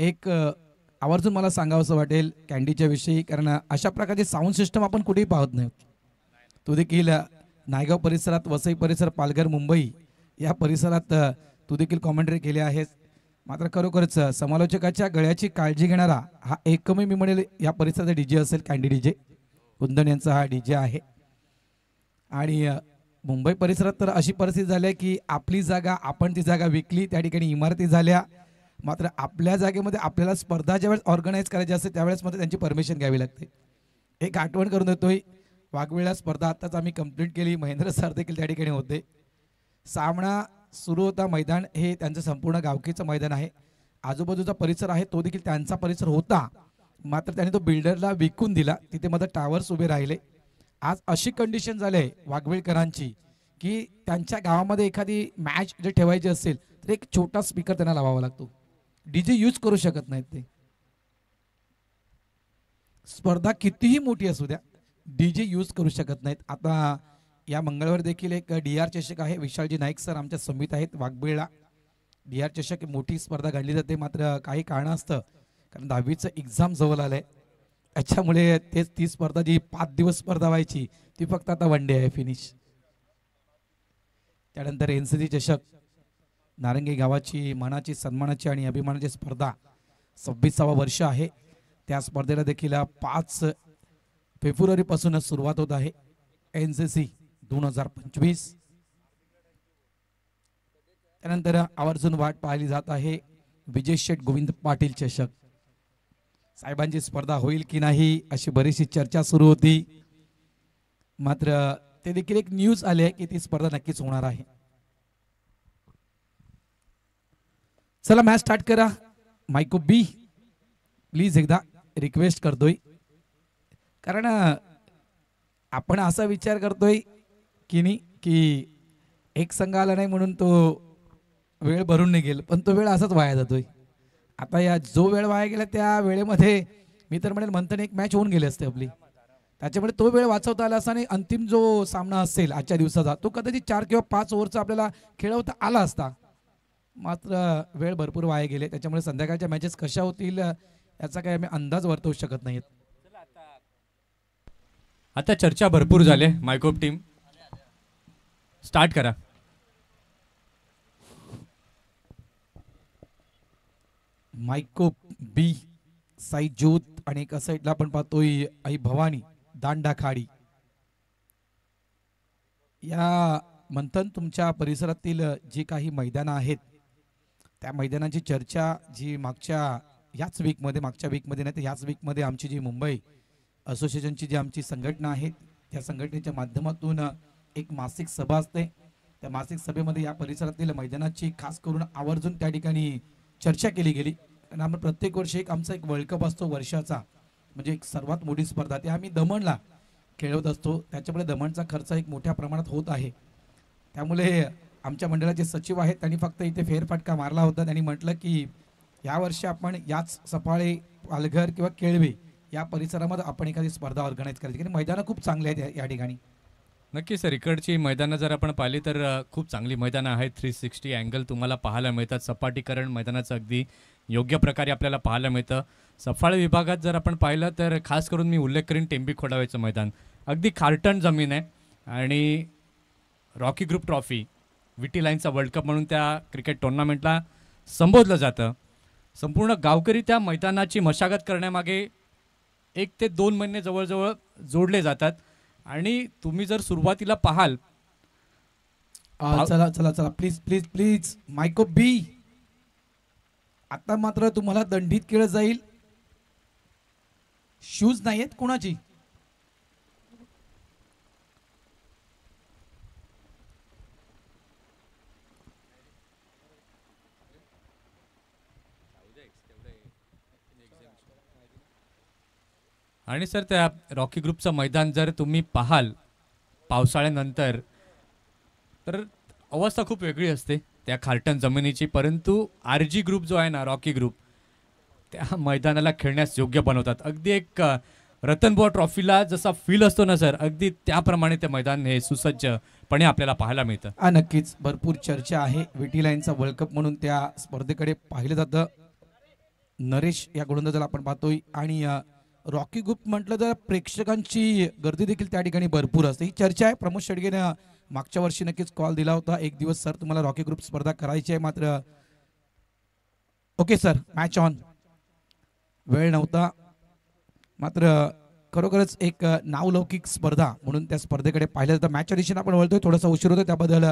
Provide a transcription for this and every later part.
एक आवर्जून मला सांगावंसं वाटेल कॅन्डीच्या विषयी, कारण अशा प्रकारचे साऊंड सिस्टम आपण कुठेही पाहत नाही. तू देखील नायगाव परिसरात, वसई परिसर, पालघर, मुंबई या परिसरात तू देखील कॉमेंट्री केली आहेस. मात्र खरोखरच समालोचकाच्या गळ्याची काळजी घेणारा हा एकमेव मी म्हणेल या परिसराचा डीजे असेल कॅन्डी डीजे. कुंदन यांचा हा डीजे आहे. आणि मुंबई परिसरात तर अशी परिस्थिती झाली आहे की आपली जागा, आपण ती जागा विकली, त्या ठिकाणी इमारती झाल्या. मात्र आपल्या जागेमध्ये आपल्याला स्पर्धा ज्यावेळेस ऑर्गनाईज करायची असते त्यावेळेस मात्र त्यांची परमिशन घ्यावी लागते. एक आठवण करून देतोय, वाघवेळा स्पर्धा आत्ताच आम्ही कंप्लीट केली. महेंद्र सर देखील त्या ठिकाणी होते. सामना सुरू होता. मैदान हे त्यांचं संपूर्ण गावकीचं मैदान आहे. आजूबाजूचा परिसर आहे तो देखील त्यांचा परिसर होता. मात्र त्याने तो बिल्डरला विकून दिला. तिथे मध्ये टावर्स उभे राहिले. आज अशी कंडिशन झाली आहे वाघवेळकरांची की त्यांच्या गावामध्ये एखादी मॅच जर ठेवायची असेल तर एक छोटा स्पीकर त्यांना लावावा लागतो. डीजे यूज करू शकत नाहीत ते. स्पर्धा कितीही मोठी असू द्या, डीजे यूज करू शकत नाहीत. आता या मंगळवार देखील एक DR चषक आहे. विशालजी नाईक सर आमच्या समित आहेत वाघबेळला. DR चषक मोठी स्पर्धा घडली जाते. मात्र काही कारण असतं, कारण 10वीचं एक्झाम जवळ आलंय, त्याच्यामुळे तेच ती स्पर्धा जी 5 दिवस स्पर्धा व्हायची ती फक्त आता 1 डे आहे फिनिश. त्यानंतर NCC चषक, नारंगी गावाची मानाची, सन्मानाची आणि अभिमानाची स्पर्धा 26वा वर्ष आहे. त्या स्पर्धेला देखील 5 फेब्रुवारीपासून सुरुवात होत आहे. NCC 2025. त्यानंतर आवर्जून वाट पाहिली जात आहे विजय शेठ गोविंद पाटील चषक. साहेबांची स्पर्धा होईल की नाही अशी बरीचशी चर्चा सुरू होती. मात्र ते देखील एक न्यूज आली आहे की ती स्पर्धा नक्कीच होणार आहे. चला मॅच स्टार्ट करा. मायको बी प्लीज एकदा रिक्वेस्ट करतोय, कारण आपण असा विचार करतोय की नाही की एक संघ आला नाही म्हणून तो वेळ भरून नाही गेला, पण तो वेळ असाच वाया जातोय. आता या जो वेळ वाया गेला त्या वेळेमध्ये मी तर म्हणेल मंथन एक मॅच होऊन गेली असते आपली. त्याच्यामुळे तो वेळ वाचवता आला असता आणि अंतिम जो सामना असेल आजच्या दिवसाचा तो कदाचित 4 किंवा 5 ओव्हरचा आपल्याला खेळवता आला असता. मात्र वेळ भरपूर वाया गेले. त्याच्यामुळे संध्याकाळच्या मॅचेस कशा होतील याचा काही आम्ही अंदाज वर्तवू शकत नाहीत. आता चर्चा भरपूर झाली. मायकोप टीम स्टार्ट करा. मायकोप बी साई ज्योत आणि एका साईडला आपण पाहतोय आई भवानी दांडाखाडी. या मंथन तुमच्या परिसरातील जी काही मैदानं आहेत त्या मैदानाची चर्चा जी मागच्या वीकमध्ये नाही तर याच वीकमध्ये आमची जी मुंबई असोसिएशनची जी आमची संघटना आहे त्या संघटनेच्या माध्यमातून एक मासिक सभा असते. त्या मासिक सभेमध्ये या परिसरातील मैदानाची खास करून आवर्जून त्या ठिकाणी चर्चा केली गेली. आणि आम्ही प्रत्येक वर्षी एक आमचा एक वर्ल्ड कप असतो वर्षाचा, म्हणजे एक सर्वात मोठी स्पर्धा ते आम्ही दमणला खेळवत असतो. त्याच्यामुळे दमणचा खर्च एक मोठ्या प्रमाणात होत आहे. त्यामुळे आमच्या मंडळाचे सचिव आहेत त्यांनी फक्त इथे फेरफटका मारला होता. त्यांनी म्हटलं की यावर्षी आपण याच सफाळे, पालघर किंवा केळवे या परिसरामध्ये आपण एखादी स्पर्धा ऑर्गनाईज करायची, कारण मैदानं खूप चांगली आहेत या ठिकाणी. नक्की सर, इकडची मैदानं जर आपण पाहिली तर खूप चांगली मैदानं आहेत. 360 अँगल तुम्हाला पाहायला मिळतात. सपाटीकरण मैदानाचं अगदी योग्य प्रकारे आपल्याला पाहायला मिळतं. सफाळे विभागात जर आपण पाहिलं तर खास करून मी उल्लेख करीन टेंबी खोडाव्याचं मैदान. अगदी खारटण जमीन आहे आणि रॉकी ग्रुप ट्रॉफी विटी लाईनचा वर्ल्ड कप म्हणून त्या क्रिकेट टुर्नामेंटला संबोधलं जातं. संपूर्ण गावकरी त्या मैदानाची मशागत करण्यामागे 1 ते 2 महिने जवळजवळ जोडले जातात. आणि तुम्ही जर सुरुवातीला पाहाल, चला चला चला प्लीज प्लीज प्लीज मायको बी, आता मात्र तुम्हाला दंडित केलं जाईल. शूज नाहीयेत कोणाची. आणि सर त्या रॉकी ग्रुपचं मैदान जर तुम्ही पाहाल पावसाळ्यानंतर तर अवस्था खूप वेगळी असते त्या खारटण जमिनीची. परंतु RG ग्रुप जो आहे ना, रॉकी ग्रुप, त्या मैदानाला खेळण्यास योग्य बनवतात. अगदी एक रतनबुवा ट्रॉफीला जसा फील असतो ना सर, अगदी त्याप्रमाणे ते मैदान हे सुसज्जपणे आपल्याला पाहायला मिळतं. नक्कीच भरपूर चर्चा आहे. विटी लाईनचा वर्ल्ड कप म्हणून त्या स्पर्धेकडे पाहिलं जातं. नरेश या गोलंदाजाला आपण पाहतोय आणि रॉकी ग्रुप म्हटलं तर प्रेक्षकांची गर्दी देखील त्या ठिकाणी भरपूर असते. ही चर्चा आहे. प्रमोद शेडगेने मागच्या वर्षी नक्कीच कॉल दिला होता, एक दिवस सर तुम्हाला रॉकी ग्रुप स्पर्धा करायची आहे, मात्र ओके सर मॅच ऑन, वेळ नव्हता. मात्र खरोखरच एक नावलौकिक स्पर्धा म्हणून त्या स्पर्धेकडे पाहिलं तर मॅचच्या दिशेने आपण वळतोय. थोडासा उशीर होतो त्याबद्दल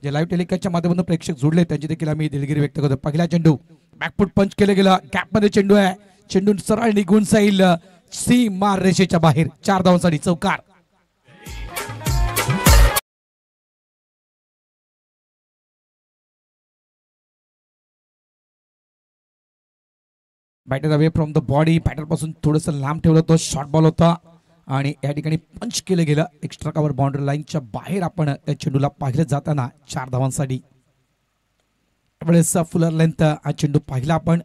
जे लाईव्ह टेलिकास्टच्या माध्यमातून प्रेक्षक जोडले त्यांची देखील आम्ही दिलगिरी व्यक्त करतो. पहिला चेंडू बॅकफुट पंच केलं गेलं, गॅपमध्ये चेंडू आहे, चेंडू सरळ निघून जाईल सीमा रेषेच्या बाहेर. 4 धावांसाठी चौकार. Batter away from the body, batter पासून थोडंसं लांब ठेवलं होतं, शॉर्ट बॉल होता आणि या ठिकाणी पंच केलं गेलं एक्स्ट्रा कव्हर बाउंड्री लाईनच्या बाहेर. आपण त्या चेंडूला पाहिलं जाताना 4 धावांसाठी. त्यावेळेस फुलर लेंथ हा चेंडू पाहिला आपण,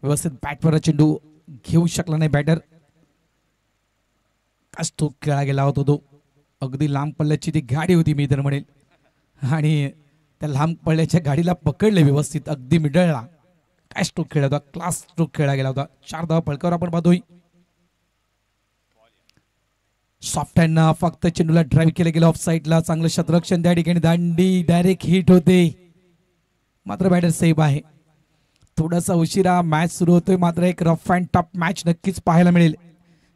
व्यवस्थित बॅटवर चेंडू घेऊ शकला नाही बॅटर. तो खेळा गेला होता तो, अगदी लांब पल्ल्याची ती गाडी होती मी तर म्हणेल, आणि त्या लांब पल्ल्याच्या गाडीला पकडले व्यवस्थित अगदी मिडलला. काय स्ट्रोक खेळला होता, क्लास स्ट्रोक खेळला गेला होता. 4 धावा फलकावर आपण पाहतोय. सॉफ्ट हँड फक्त चेंडूला ड्राईव्ह केलं गेलं ऑफ साईडला, चांगलं शतरक्षण त्या ठिकाणी, दांडी डायरेक्ट हिट होते, मात्र बॅटर सेफ आहे. थोडासा उशिरा मॅच सुरू होतोय, मात्र एक रफ अँड टफ मॅच नक्कीच पाहायला मिळेल.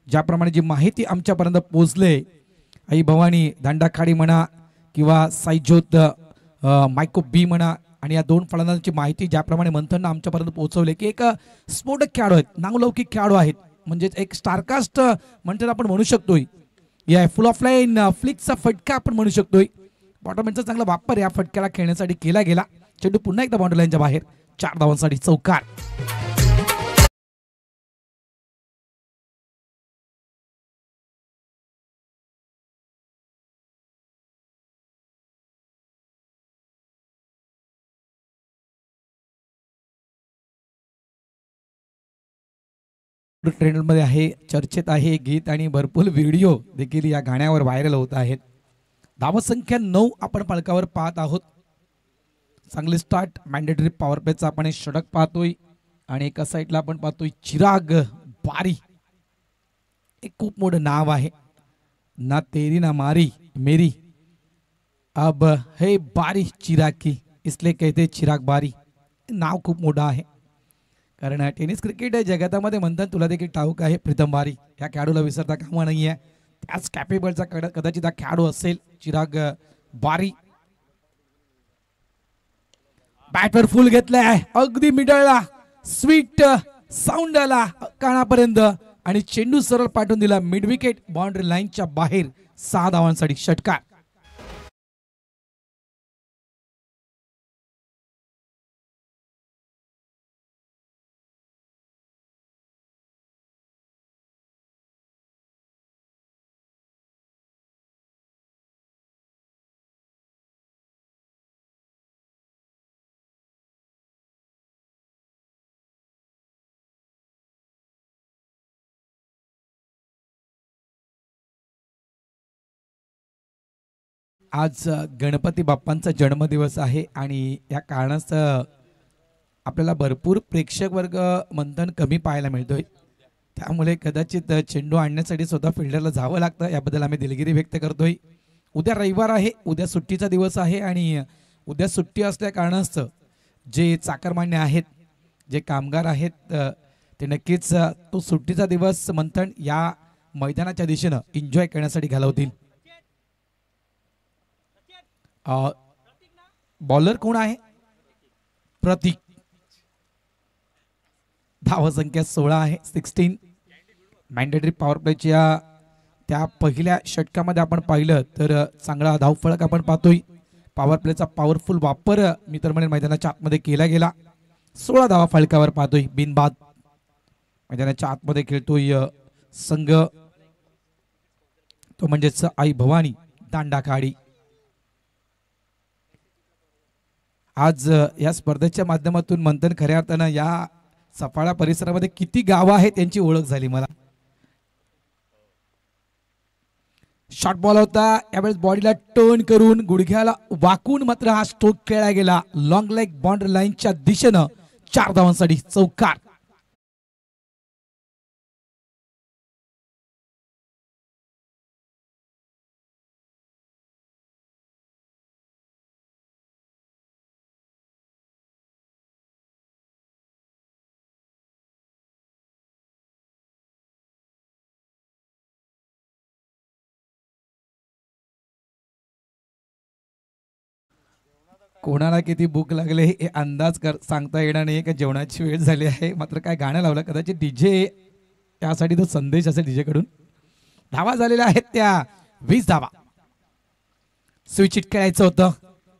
ज्याप्रमाणे जी माहिती आमच्यापर्यंत पोहोचले, आई भवानी दांडाखाडी म्हणा किंवा साईज्योत मायको बी म्हणा, आणि या 2 फलंदाजांची माहिती ज्याप्रमाणे मंथन आमच्यापर्यंत पोहोचवले की एक स्फोटक खेळाडू आहेत, नावलौकिक खेळाडू आहेत, म्हणजे एक स्टारकास्ट म्हणतात आपण म्हणू शकतोय. या फुल ऑफ लाईन फ्लिकचा फटका आपण म्हणू शकतोय. बॉटमॅनचा चांगला वापर या फटक्याला खेळण्यासाठी केला गेला. चेंडू पुन्हा एकदा बाउंड्री लाईनच्या बाहेर. 4 धावांसाठी चौकार. ट्रेंडमध्ये आहे, चर्चेत आहे गीत आणि भरपूर व्हिडिओ देखील या गाण्यावर व्हायरल होत आहेत. धावसंख्या 9 आपण फलकावर पाहत आहोत. चांगली स्टार्ट, मॅन्डेटरी पॉवर प्लेचा आपण एक षटक पाहतोय आणि एका साईडला आपण पाहतोय चिराग बारी. एक खूप मोठं नाव आहे, ना तेरी ना मारी मेरी अब है बारी चिराग की, इसलिए कहते चिराग बारी. नाव खूप मोठं आहे, कारण टेनिस क्रिकेट जगतामध्ये म्हणतात तुला देखील ठाऊक आहे प्रीतम बारी ह्या खेळाडूला विसरता कामा नाही आहे. त्याच कॅपेबलचा कदाचित हा खेळाडू असेल चिराग बारी. बॅटवर फुल घेतलाय, अगदी मिडलला स्वीट साऊंड आला कानापर्यंत आणि चेंडू सरळ पाठवून दिला मिड विकेट बाउंड्री लाईनच्या बाहेर. 6 धावांसाठी षटकार. आज गणपती बाप्पांचा जन्मदिवस आहे आणि या कारणास्तव आपल्याला भरपूर प्रेक्षक वर्ग मंथन कमी पाहायला मिळतोय. त्यामुळे कदाचित चेंडू आणण्यासाठी स्वतः फिल्डरला जावं लागतं, याबद्दल आम्ही दिलगिरी व्यक्त करतोय. उद्या रविवार आहे, उद्या सुट्टीचा दिवस आहे आणि उद्या सुट्टी असल्या कारणास्तव जे चाकरमान्य आहेत, जे कामगार आहेत, ते नक्कीच तो सुट्टीचा दिवस मंथन या मैदानाच्या दिशेनं एन्जॉय करण्यासाठी घालवतील. बॉलर कोण आहे? प्रतीक. धावसंख्या 16 आहे, 16. मॅन्डेटरी पॉवर प्लेच्या त्या पहिल्या षटकामध्ये आपण पाहिलं तर चांगला धावफलक आपण पाहतोय. पॉवर प्लेचा पॉवरफुल वापर मी तर म्हणेन मैदानाच्या आतमध्ये केला गेला. 16 धावा फलकावर पाहतोय बिनबाद. मैदानाच्या आतमध्ये खेळतोय संघ, तो म्हणजेच आई भवानी दांडाखाडी. आज या स्पर्धेच्या माध्यमातून मंथन खऱ्या अर्थानं या सफाळा परिसरामध्ये किती गावं आहेत यांची ओळख झाली मला. शॉर्ट बॉल होता, यावेळेस बॉडीला टर्न करून गुडघ्याला वाकून मात्र हा स्ट्रोक खेळला गेला लॉंग लेग बाउंड्री लाईनच्या दिशेनं. 4 धावांसाठी चौकार. कोणाला किती भूक लागले हे अंदाज सांगता येणार नाही का जेवणाची वेळ झाली आहे. मात्र काय गाणं लावलं कदाचित डीजे त्यासाठी तो संदेश असेल डीजे कडून. धावा झालेल्या आहेत त्या 20 धावा. स्विच हिट खेळायचं होतं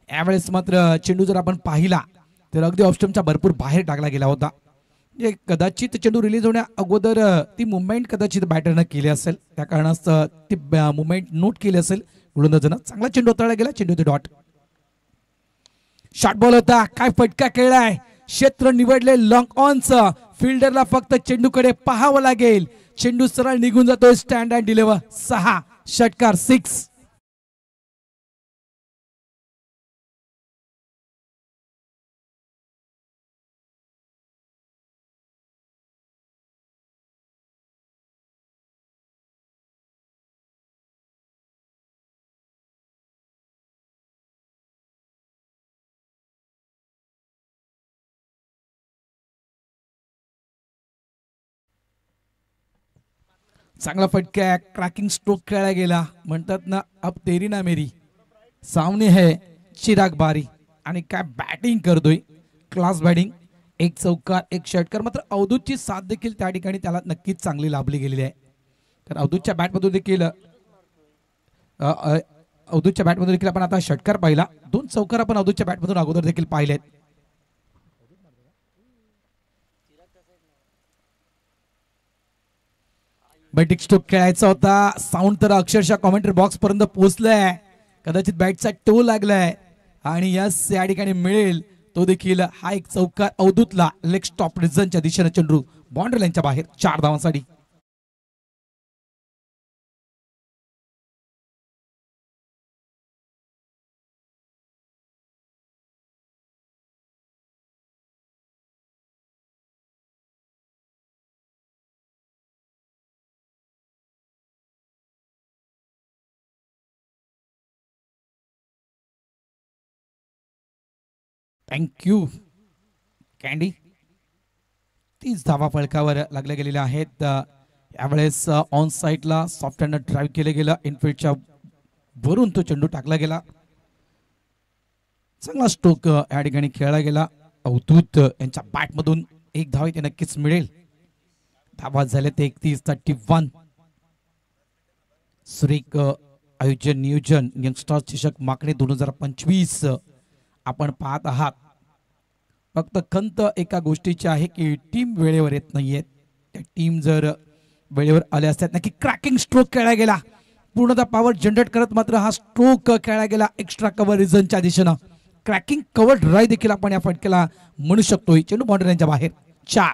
यावेळेस मात्र चेंडू जर आपण पाहिला तर अगदी ऑफस्टंपच्या भरपूर बाहेर टाकला गेला होता. म्हणजे कदाचित चेंडू रिलीज होण्या अगोदर ती मुवमेंट कदाचित बॅटरनं केली असेल त्या कारणास्तव ती मुवमेंट नोट केली असेल गोलंदाजानं. चांगला चेंडू हाताळला गेला. चेंडू ते डॉट. शॉर्ट बॉल होता. काय फटका खेळलाय. क्षेत्र निवडले लॉंग ऑनचं. फिल्डरला फक्त चेंडूकडे पाहावं लागेल. चेंडू सरळ निघून जातोय. Stand and deliver. 6 षटकार 6. चांगला फटका. क्रॅकिंग स्ट्रोक खेळला गेला. म्हणतात ना अब तेरी ना मेरी. सामने है चिराग बारी आणि काय बॅटिंग करतोय. Class batting. एक चौकार एक षटकार. मात्र अवधूतची साथ देखील त्या ठिकाणी त्याला नक्कीच चांगली लाभली गेलेली आहे. तर अवधूतच्या बॅटमधून देखील आपण आता षटकार पाहिला. 2 चौकार आपण अवधूतच्या बॅटमधून अगोदर देखील पाहिलेत. बॅटिंग स्ट्रोक खेळायचा होता. साऊंड तर अक्षरशः कॉमेंट्री बॉक्स पर्यंत पोहोचलाय. कदाचित बॅटचा टो लागलाय आणि यस या ठिकाणी मिळेल तो देखील. हा एक चौकार अवधूतला. लेग स्टॉप रिझनच्या दिशेने चेंडू बाउंड्री लाईनच्या बाहेर. 4 धावांसाठी. Thank you candy. 30 धावा फलकावर लागल्या गेलेल्या आहेत. यावेळेस ऑन साईडला सॉफ्ट हँड ड्राईव्ह केलं गेलं. इनफिल्डच्या वरून तो चेंडू टाकला गेला. चांगला स्ट्रोक या ठिकाणी खेळला गेला. अवधूत यांच्या बॅटमधून 1 धाव ते नक्कीच मिळेल. धावा झाले ते 31-31. सुरेख आयोजन नियोजन यंगस्टर चषक मागणी 2025 आपण पाहत आहात. फक्त खंत एका गोष्टीची आहे की टीम वेळेवर येत नाहीये. त्या टीम जर वेळेवर आल्या असतात नक्की. क्रॅकिंग स्ट्रोक खेळला गेला. पूर्णतः पॉवर जनरेट करत मात्र हा स्ट्रोक खेळला गेला एक्स्ट्रा कव्हर रिझनच्या दिशेनं. क्रॅकिंग कव्हर ड्राईव्ह देखील आपण या फटक्याला म्हणू शकतो. चेंडू बाउंड्री लाईनच्या बाहेर. 4.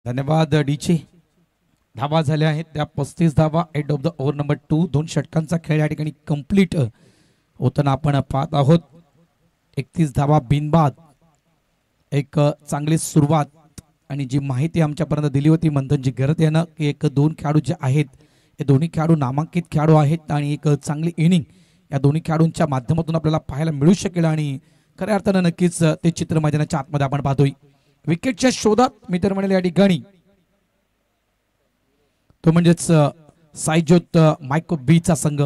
धन्यवाद डीचे. धावा झाल्या आहेत त्या 35 धावा. End of the over number 2. 2 षटकांचा खेळ या ठिकाणी कंप्लीट होताना आपण पाहत आहोत. 31 धावा बिनबाद. एक चांगली सुरुवात आणि जी माहिती आमच्यापर्यंत दिली होती मंथनजी गरत यानं की 1-2 खेळाडू जे आहेत हे दोन्ही खेळाडू नामांकित खेळाडू आहेत आणि एक चांगली इनिंग या दोन्ही खेळाडूंच्या माध्यमातून आपल्याला पाहायला मिळू शकेल आणि खऱ्या अर्थानं नक्कीच ते चित्र मैदानाच्या आतमध्ये आपण पाहतोय. विकेटच्या शोधात मी तर म्हणेल या ठिकाणी तो म्हणजेच साईजोत मायको बीचा संघ.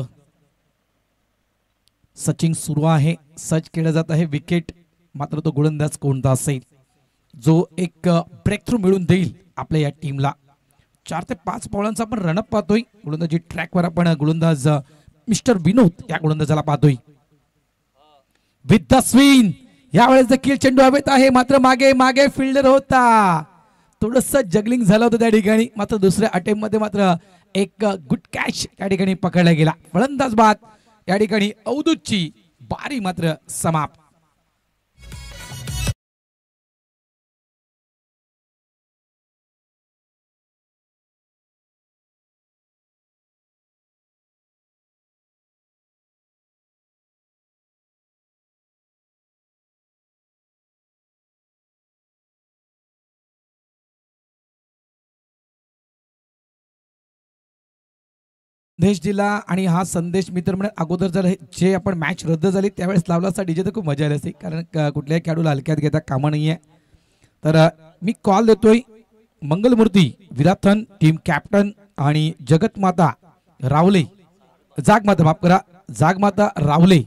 सचिन सुरू आहे. सर्च केलं जात आहे विकेट. मात्र तो गोलंदाज कोणता असेल जो एक ब्रेक थ्रू मिळून देईल आपल्या या टीमला. 4 ते 5 बॉलांचा आपण रनअप पाहतोय. गोलंदाजी ट्रॅकवर आपण गोलंदाज मिस्टर विनोद या गोलंदाजाला पाहतोय. With the swing. यावेळेस देखील चेंडू हवेत आहे. मात्र मागे मागे फिल्डर होता. थोडस जगलिंग झालं होतं त्या ठिकाणी. मात्र दुसऱ्या अटेम्प्ट मध्ये मात्र एक गुड कॅच त्या ठिकाणी पकडला गेला. फलंदाज बाद. या ठिकाणी अवधूतची बारी मात्र समाप्त. संदेश दिला आणि हा संदेश मी तर म्हणेन अगोदर जर जे आपण मॅच रद्द झाली त्यावेळेस लावला असता डीजे तर खूप मजा आली असती, कारण कुठल्याही खेळाडूला हलक्यात घेता कामा नाही आहे. तर मी कॉल देतोय मंगलमूर्ती विराथन टीम कॅप्टन आणि जगतमाता रावले, जागमाता माफ करा, जागमाता रावले,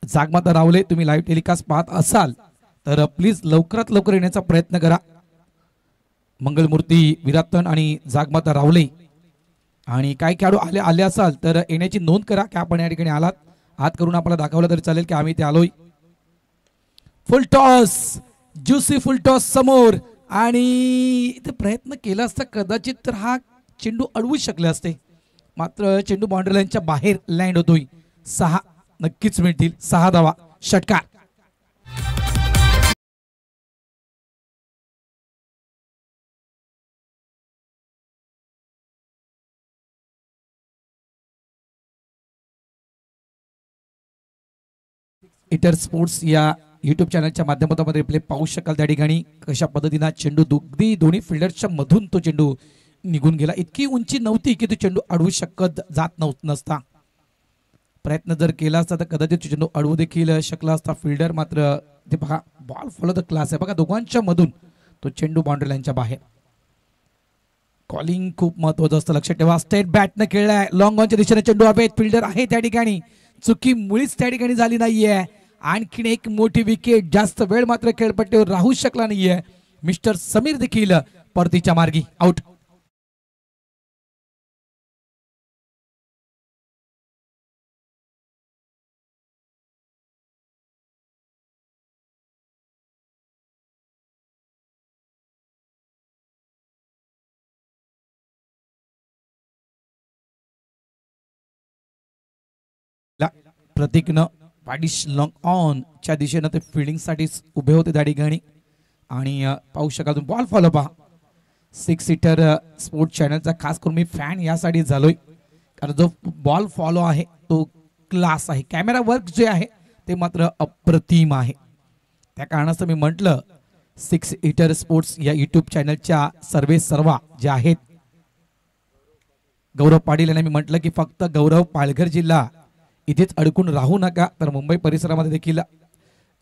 जागमाता रावले तुम्ही लाईव्ह टेलिकास्ट पाहत असाल तर प्लीज लवकरात लवकर येण्याचा प्रयत्न करा. मंगलमूर्ती विराथन आणि जागमाता रावले आणि काही खेळाडू आले असाल तर येण्याची नोंद करा की आपण या ठिकाणी आलात. हात करून आपल्याला दाखवलं तरी चालेल की आम्ही ते आलोय. फुल टॉस, ज्युसी फुल टॉस समोर आणि इथे प्रयत्न केला असता कदाचित तर हा चेंडू अडवू शकले असते, मात्र चेंडू बाउंड्री लाईनच्या बाहेर लँड होतोय. 6 नक्कीच मिळतील, 6 धावा, षटकार. इतर स्पोर्ट्स या युट्यूब चॅनलच्या माध्यमातून रिप्ले पाहू शकाल. त्या ठिकाणी कशा पद्धतीने चेंडू दोन्ही फिल्डरच्या मधून तो चेंडू निघून गेला. इतकी उंची नव्हती की तो चेंडू अडवू शकत जात नसता. प्रयत्न जर केला असता तर कदाचित तो चेंडू अडवू देखील शकला असता फिल्डर. मात्र ते बघा बॉल फॉलो द क्लास आहे, बघा दोघांच्या मधून तो चेंडू बाउंड्री लाईनच्या बाहेर. कॉलिंग खूप महत्वाचं असतं, लक्षात ठेवा. स्टेट बॅटनं खेळलाय, लॉंग ऑनच्या दिशेने चेंडू हवेत, फिल्डर आहे त्या ठिकाणी, चुकी मुळीच त्या ठिकाणी झाली नाहीये. आणखीन एक मोठी विकेट, जास्त वेळ मात्र खेळपट्टीवर राहू शकला नाहीये. मिस्टर समीर देखील परतीच्या मार्गी आउट. प्रतीकनं वाडिश लॉंग ऑन च्या दिशेनं ते फिल्डिंग साठी उभे होते त्या ठिकाणी आणि पाहू शकाल तुम्ही बॉल फॉलो पहा. 6 सीटर स्पोर्ट्स चॅनलचा खास करून मी फॅन यासाठी झालोय कारण जो बॉल फॉलो आहे तो क्लास आहे. कॅमेरा वर्क जे आहे ते मात्र अप्रतिम आहे. त्या कारणास्तव मी म्हटलं 6 सीटर स्पोर्ट्स या युट्यूब चॅनलच्या सर्वा जे आहेत, गौरव पाटील यांना मी म्हटलं की फक्त गौरव पालघर जिल्हा इथेच अडकून राहू नका, तर मुंबई परिसरामध्ये देखील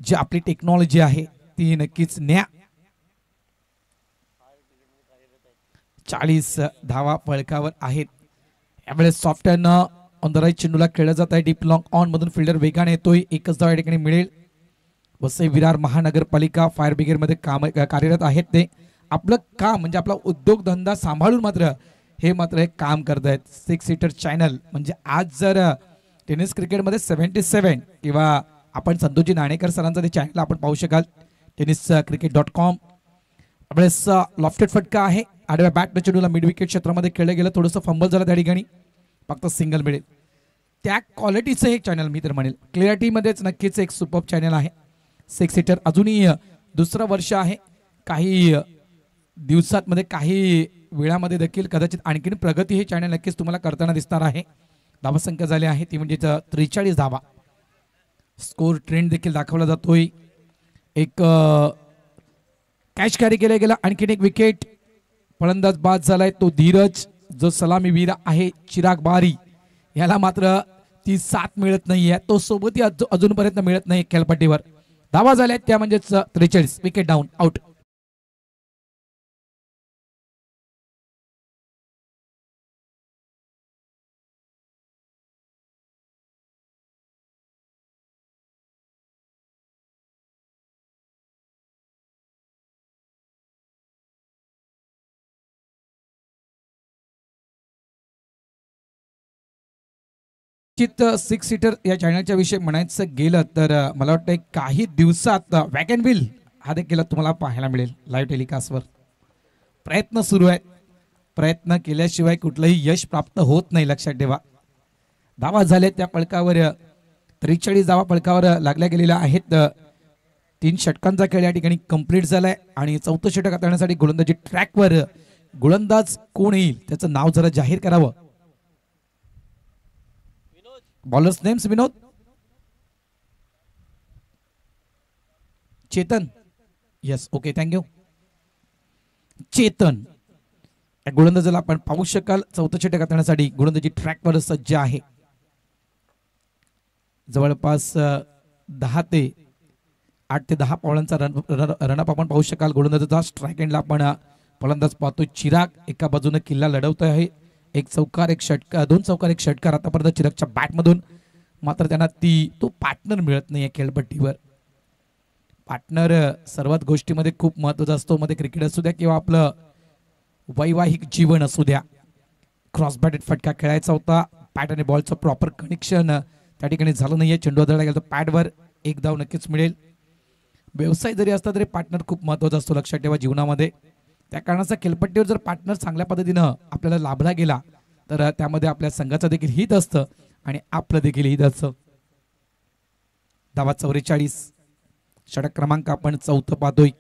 जी आपली टेक्नॉलॉजी आहे ती नक्कीच न्या. 40 धावा फळकावर आहेत. यावेळेस सॉफ्ट ऑन द राईट चेंडूला खेळला जात आहे. डीप लॉंग ऑन मधून फिल्डर वेगाने येतोय, एकच धाव या ठिकाणी मिळेल. वसई विरार महानगरपालिका फायर ब्रिगेड मध्ये कार्यरत आहेत. ते आपलं काम म्हणजे आपला उद्योगधंदा सांभाळून मात्र हे मात्र एक काम करत आहेत. 6 सीटर चॅनल म्हणजे आज जर टेनिस क्रिकेटमध्ये 77 किंवा आपण संतोषजी नाणेकर सरांचं ते चॅनल आपण पाहू शकाल tenniscricket.com. आपल्यास लॉफ्टेड फटका आहे, आडव्या बॅट चेंडूला मिड विकेट क्षेत्रामध्ये खेळलं गेलं, थोडंसं फंबल झालं त्या ठिकाणी, फक्त सिंगल मिळेल. त्या क्वालिटीचं हे चॅनल मी तर म्हणेल क्लिअरिटीमध्येच नक्कीच एक सुपर चॅनल आहे. 6 सीटर अजूनही दुसरं वर्ष आहे. काही दिवसात मध्ये काही वेळामध्ये देखील कदाचित आणखीन प्रगती हे चॅनल नक्कीच तुम्हाला करताना दिसणार आहे. धावसंख्या झाली आहे ती म्हणजे 43 धावा. स्कोर ट्रेंड देखील दाखवला जातोय. एक कॅच कॅरी केला गेला, आणखीन एक विकेट. फलंदाज बाद झालाय तो धीरज, जो सलामीवीर आहे चिराग बारी, याला मात्र ती साथ मिळत नाहीये, तो सोबती अजूनपर्यंत मिळत नाही खेळपट्टीवर. धावा झाल्या त्या म्हणजेच 43, विकेट डाऊन, आउट. निश्चित 6 सीटर या चॅनलच्या विषयी म्हणायचं गेलं तर मला वाटतं काही दिवसात वॅगन व्हील हा देखील तुम्हाला पाहायला मिळेल लाईव्ह टेलिकास्टवर. प्रयत्न सुरू आहेत, प्रयत्न केल्याशिवाय कुठलंही यश प्राप्त होत नाही, लक्षात ठेवा. धावा झाल्या त्या पळकावर 43 धावा पळकावर लागल्या गेलेल्या आहेत. 3 षटकांचा खेळ या ठिकाणी कंप्लीट झालाय आणि 4थं षटक हाताळण्यासाठी गोलंदाजी ट्रॅकवर गोलंदाज कोण येईल त्याचं नाव जरा जाहीर करावं. Bowlers names Vinod, Chetan, yes okay thank you. Chetan या गोलंदाजाला आपण पाहू शकाल चौथं षटक करण्यासाठी गोलंदाजी ट्रॅकवर सज्ज आहे. जवळपास 8 ते 10 पावलांचा रनअप आपण पाहू शकाल. गोलंदाजाचा स्ट्राईक एंडला आपण फलंदाज पाहतो. चिराग एका बाजूने किल्ला लढवतो आहे. एक चौकार एक षटकार, 2 चौकार 1 षटकार आतापर्यंत चिरागच्या बॅटमधून. मात्र त्यांना तो पार्टनर मिळत नाही खेळपट्टीवर. पार्टनर सर्वात गोष्टीमध्ये खूप महत्वाचा असतो. मध्ये क्रिकेट असू द्या किंवा आपलं वैवाहिक जीवन असू द्या. क्रॉस बॅटेड फटका खेळायचा होता. पॅट आणि बॉलचं प्रॉपर कनेक्शन त्या ठिकाणी झालं नाहीये. चेंडू आदळला गेला तर पॅडवर 1 धाव नक्कीच मिळेल. व्यवसाय जरी असला तरी पार्टनर खूप महत्वाचा असतो, लक्षात ठेवा जीवनामध्ये. त्या कारणाचा खेळपट्टीवर जर पार्टनर चांगल्या पद्धतीनं आपल्याला लाभला गेला तर त्यामध्ये आपल्या संघाचं देखील हित असतं आणि आपलं देखील हित असतं. धावा 44. षटक क्रमांक आपण 4 पाहतोय.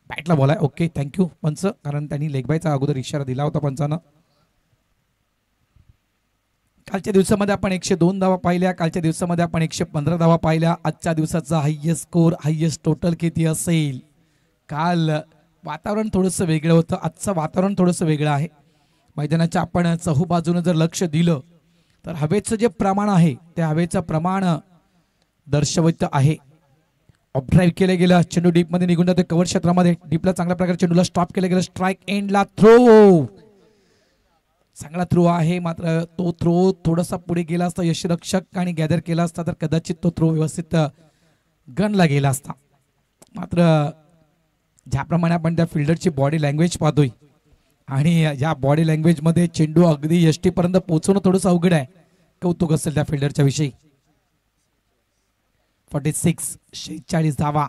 बॅटला बॉल आहे. ओके, थँक्यू पंच, कारण त्यांनी लेगबायचा अगोदर इशारा दिला होता पंचानं. कालच्या दिवसामध्ये आपण 102 धावा पाहिल्या. कालच्या दिवसामध्ये आपण 115 धावा पाहिल्या. आजच्या दिवसाचा हायएस्ट स्कोर, हायएस्ट टोटल किती असेल? काल वातावरण थोडंसं वेगळं होतं, आजचं वातावरण थोडंसं वेगळं आहे. मैदानाच्या आपण चहूबाजूने जर लक्ष दिलं तर हवेचं जे प्रमाण आहे त्या हवेचं प्रमाण दर्शवित आहे. ऑफ ड्राईव्ह केलं गेलं, चेंडू डीपमध्ये निघून जातो कव्हर क्षेत्रामध्ये. डीपला चांगल्या प्रकारे चेंडूला स्टॉप केलं गेलं. स्ट्राईक एंडला थ्रो, चांगला थ्रो आहे. मात्र तो थ्रो थोडासा पुढे गेला असता, यशरक्षक आणि गॅदर केला असता तर कदाचित तो थ्रो व्यवस्थित गनला गेला असता. मात्र ज्याप्रमाणे आपण त्या फिल्डरची बॉडी लँग्वेज पाहतोय आणि या बॉडी लँग्वेजमध्ये चेंडू अगदी यष्टीपर्यंत पोहोचवणं थोडंसं अवघड आहे. कौतुक असेल त्या फिल्डरच्या विषयी. 46 धावा.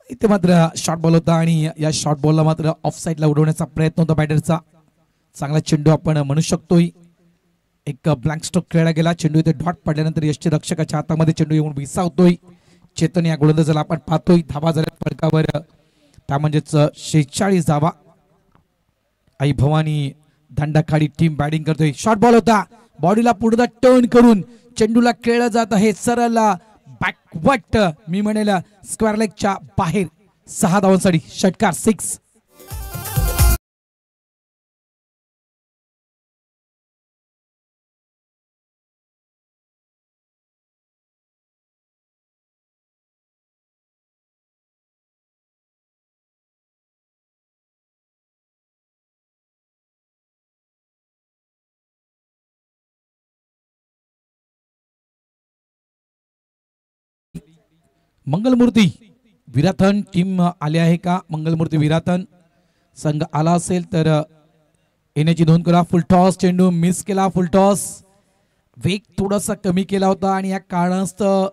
इथे मात्र शॉर्ट बॉल होता आणि या शॉर्ट बॉलला मात्र ऑफ साईडला उडवण्याचा प्रयत्न होता बॅटरचा. चांगला चेंडू आपण म्हणू शकतोय. एक ब्लँक स्ट्रोक खेळला गेला. चेंडू इथे डॉट पडल्यानंतर यष्टी रक्षकाच्या हातामध्ये चेंडू येऊन विसावतोय. चेतन या गोलंदाजाला आपण पाहतोय. धावा झाल्या फलकावर, त्या म्हणजेच 46 धावा. आई भवानी दांडाखाडी टीम बॅटिंग करतोय. शॉर्ट बॉल होता. बॉडीला पुढे टर्न करून चेंडूला खेळला जात आहे सरळ बॅकवर्ड, मी म्हणेल स्क्वेअर लेगच्या बाहेर. 6 धावांसाठी षटकार 6. मंगलमूर्ती विराथन टीम आले आहे का? मंगलमूर्ती विराथन संघ आला असेल तर येण्याची नोंद करा. फुल टॉस, चेंडू मिस केला. फुल टॉस, वेग थोडासा कमी केला होता आणि या कारणास्तव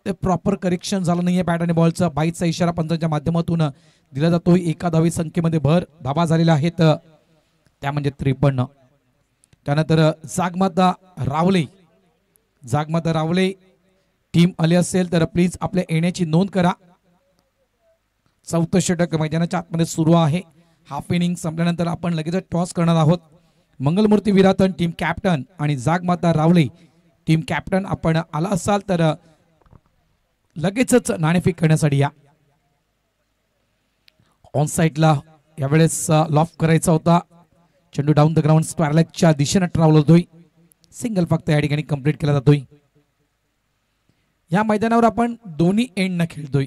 ते प्रॉपर करेक्शन झालं नाहीये बॅट आणि बॉलचा. बाईटचा इशारा पंचांच्या माध्यमातून दिला जातो. 1 धावी संख्येमध्ये भर. धावा झालेल्या आहेत त्या म्हणजे 53. त्यानंतर जागमाता रावले टीम आली असेल तर प्लीज आपल्या येण्याची नोंद करा. 4थं षटक मैदानाच्या आतमध्ये सुरू आहे. हाफ इनिंग संपल्यानंतर आपण लगेच टॉस करणार आहोत. मंगलमूर्ती विराथन टीम कॅप्टन आणि जागमाता रावले टीम कॅप्टन आपण आला असाल तर लगेचच नाणेफेक करण्यासाठी या. ऑन साईडला यावेळेस लॉफ करायचा होता. चेंडू डाऊन द ग्राउंड स्क्वेअर लेगच्या दिशेने ट्रॅव्हल होतोय. सिंगल फक्त या ठिकाणी कंप्लीट केला जातोय. या मैदानावर आपण दोन्ही एंड न खेळतोय.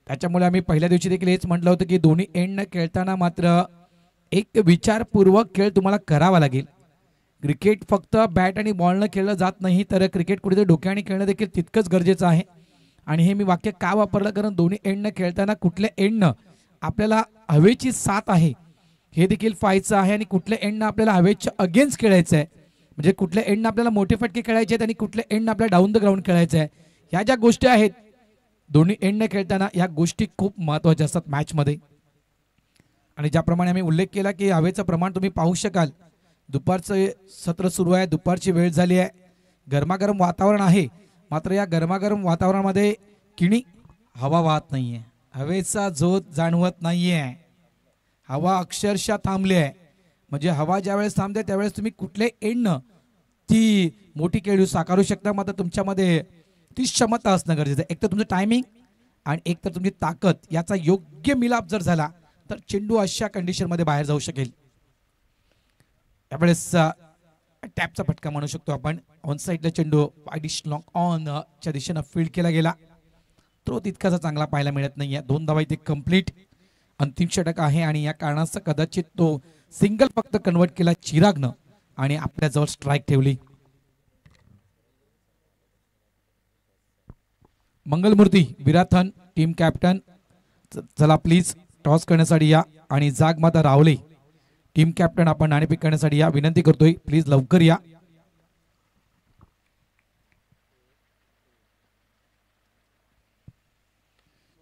त्याच्यामुळे आम्ही पहिल्या दिवशी देखील हेच म्हटलं होतं की दोन्ही एंड न खेळताना मात्र एक विचारपूर्वक खेळ तुम्हाला करावा लागेल. क्रिकेट फक्त बॅट आणि बॉलनं खेळलं जात नाही, तर क्रिकेट कुठेतरी डोक्याने खेळणं देखील तितकंच गरजेचं आहे. आणि हे मी वाक्य का वापरलं, कारण दोन्ही एंडनं खेळताना कुठल्या एंडनं आपल्याला हवेची साथ आहे हे देखील पाहायचं आहे आणि कुठल्या एंडनं आपल्याला हवेच्या अगेन्स्ट खेळायचं आहे. म्हणजे कुठल्या एंडनं आपल्याला मोठे फटके खेळायचे आहेत आणि कुठल्या एंडनं आपल्याला डाऊन द ग्राउंड खेळायचं आहे. ह्या ज्या गोष्टी आहेत दोन्ही एंडने खेळताना या गोष्टी खूप महत्त्वाच्या असतात मॅचमध्ये. आणि ज्याप्रमाणे आम्ही उल्लेख केला की हवेचं प्रमाण तुम्ही पाहू शकाल. दुपारचं सत्र सुरू आहे, दुपारची वेळ झाली आहे, गरमागरम वातावरण आहे. मात्र या गरमागरम वातावरणामध्ये किणी हवा वाहत नाही आहे, हवेचा झोत जाणवत नाही आहे. हवा अक्षरशः थांबली आहे. म्हणजे हवा ज्यावेळेस थांबते त्यावेळेस तुम्ही कुठल्या एंडनं ती मोठी खेळू साकारू शकता. मात्र तुमच्यामध्ये ती क्षमता असणं गरजेचं आहे. एक तर तुमचं टायमिंग आणि एक तर तुमची ताकद याचा योग्य मिलाप जर झाला तर चेंडू अशा कंडिशनमध्ये बाहेर जाऊ शकेल. यावेळेस टॅपचा फटका म्हणू शकतो आपण. ऑन साईडला चेंडू वाईडिश लॉंग ऑन च्या दिशेनं फील्ड केला गेला. थ्रो तितकासा चांगला पाहायला मिळत नाहीये. 2 धावा इथे कंप्लीट. अंतिम षटक आहे आणि या कारणाचं कदाचित तो सिंगल फक्त कन्वर्ट केला चिरागनं आणि आपल्या जवळ स्ट्राईक ठेवली. मंगलमूर्ती विराथन टीम कॅप्टन, चला प्लीज टॉस करण्यासाठी या. आणि जागमाता रावले टीम कॅप्टन, आपण नाणेफेक करण्यासाठी या, विनंती करतोय प्लीज लवकर या.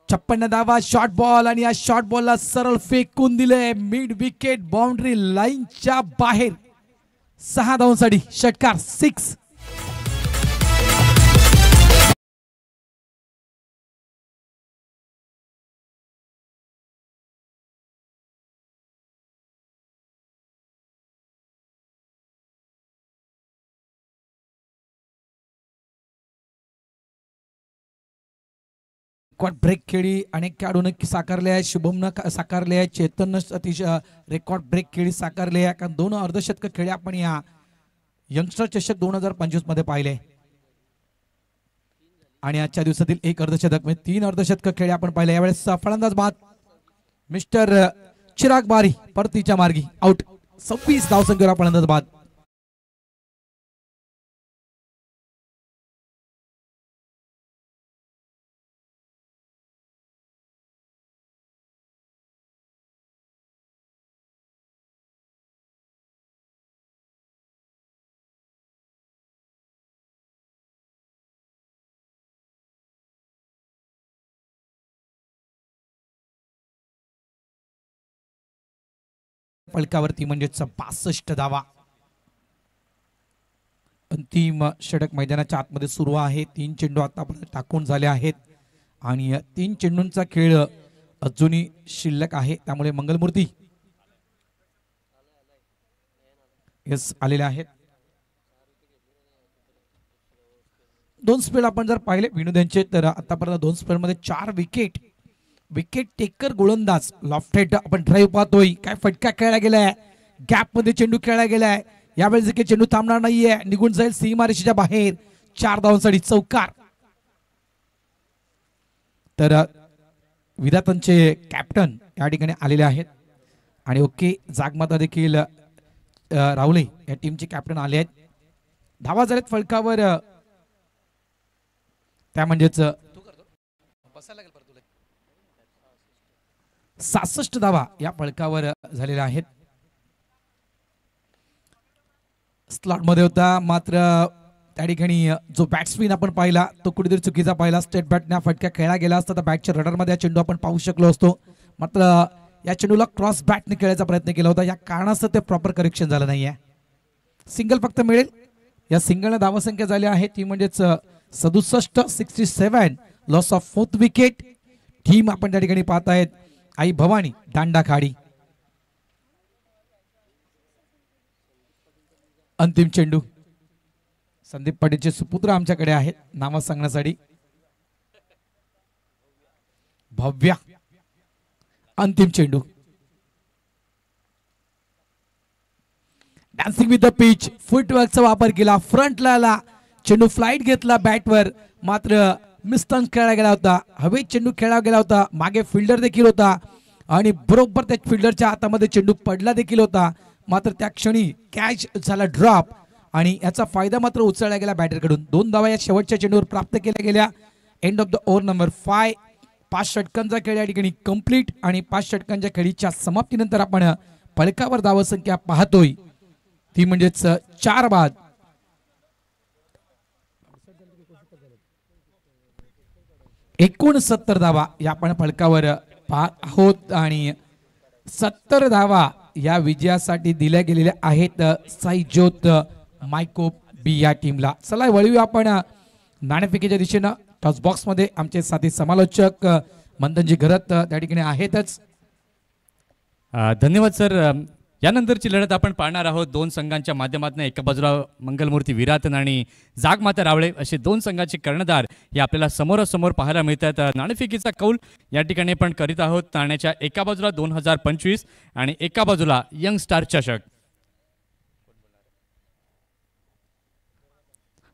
छप्पन्न धावा शॉर्ट बॉल आणि या शॉर्ट बॉलला सरळ फेकून दिले मिड विकेट बाउंड्री लाईनच्या बाहेर. 6 धावांसाठी षटकार 6. ब्रेक खेळी अनेक खेळाडून साकारले आहे. शुभमनं साकारले आहे, चेतननं अतिशय रेकॉर्ड ब्रेक खेळी साकारले आहे. कारण 2 अर्धशतक खेळी आपण या यंगस्टर चषक 2025 मध्ये पाहिले आणि आजच्या दिवसातील 1 अर्धशतक म्हणजे 3 अर्धशतक खेळी आपण पाहिले. यावेळेस फलंदाज बाद मिस्टर चिराग बारी परतीच्या मार्गी आउट. 26 धावसंख्येवर फलंदाज बाद. फलकावरती म्हणजेच 62 धावा. अंतिम षटक मैदानाच्या आतमध्ये सुरू आहे. 3 चेंडू आतापर्यंत टाकून झाले आहेत आणि 3 चेंडूंचा खेळ अजूनही शिल्लक आहे. त्यामुळे मंगलमूर्ती यस आलेले आहेत. 2 स्पेल आपण जर पाहिले विनोद यांचे तर आतापर्यंत 2 स्पेल मध्ये 4 विकेट. विकेट टेकर गोलंदाज लॉफ्टेड आपण ड्राईव्ह पाहतोय. काय फटका खेळला गेलाय, गॅप मध्ये चेंडू खेळला गेलाय. यावेळेस देखील चेंडू थांबणार नाहीये, निघून जाईल सीमारेषेच्या बाहेर. 4 धावांसाठी चौकार. तर विराथनचे कॅप्टन या ठिकाणी आलेले आहेत आणि ओके जागमाता देखील रावले या टीमचे कॅप्टन आले आहेत. धावा झालेत फलकावर त्या म्हणजेच 66 धावा या फलकावर झालेल्या आहेत. स्लॉट मध्ये होता मात्र त्या ठिकाणी जो बॅट्समॅन आपण पाहिला तो कुठेतरी चुकीचा पाहिला. स्टेट बॅटने फटका खेळला गेला असता तर बॅटच्या रडारमध्ये हा चेंडू आपण पाहू शकलो असतो. मात्र या चेंडूला क्रॉस बॅटने खेळायचा प्रयत्न केला होता. या कारणास्तव ते प्रॉपर करेक्शन झालं नाहीये. सिंगल फक्त मिळेल. या सिंगलने धावसंख्या झाली आहे ती म्हणजेच 67. Loss of 4th wicket. Team आपण त्या ठिकाणी पाहत आहेत आई भवानी दांडा खाडी. अंतिम चेंडू संदीप पाटीलचे सुपुत्र आमच्याकडे आहेत नाव सांगण्यासाठी. भव्या. अंतिम चेंडू. Dancing with the pitch. फुटवर्कचा वापर केला. फ्रंटला चेंडू फ्लाइट घेतला बॅटवर मात्र मिस्टन्स खेळला गेला होता. हवेत चेंडू खेळला गेला होता. मागे फिल्डर देखील होता आणि बरोबर त्या फिल्डरच्या हातामध्ये चेंडू पडला देखील होता. मात्र त्या क्षणी कॅच झाला ड्रॉप आणि याचा फायदा मात्र उचलला गेला बॅटरकडून. 2 धावा या शेवटच्या चेंडूवर प्राप्त केल्या गेल्या. End of the over number 5. 5 षटकांचा खेळ या ठिकाणी कंप्लीट आणि 5 षटकांच्या खेळीच्या समाप्तीनंतर आपण फलकावर धावसंख्या पाहतोय ती म्हणजेच 4 बाद. एकूण 70 धावा या आपण फलकावर पाहत आहोत आणि 70 धावा या विजयासाठी दिल्या गेलेल्या आहेत साई ज्योत मायको बी या टीमला. चला वळूया आपण नाणेफेकीच्या दिशेनं. टॉस बॉक्स मध्ये आमचे साथी समालोचक मंथनजी घरत त्या ठिकाणी आहेतच. धन्यवाद सर. यानंतरची लढत आपण पाहणार आहोत दोन संघांच्या माध्यमातून. एका बाजूला मंगलमूर्ती विरातन आणि जागमाता रावळे असे दोन संघाचे कर्णधार हे आपल्याला समोरासमोर पाहायला मिळतात. नाणेफेकीचा कौल या ठिकाणी आपण करीत आहोत. नाण्याच्या एका बाजूला 2025 आणि एका बाजूला यंग स्टार चषक.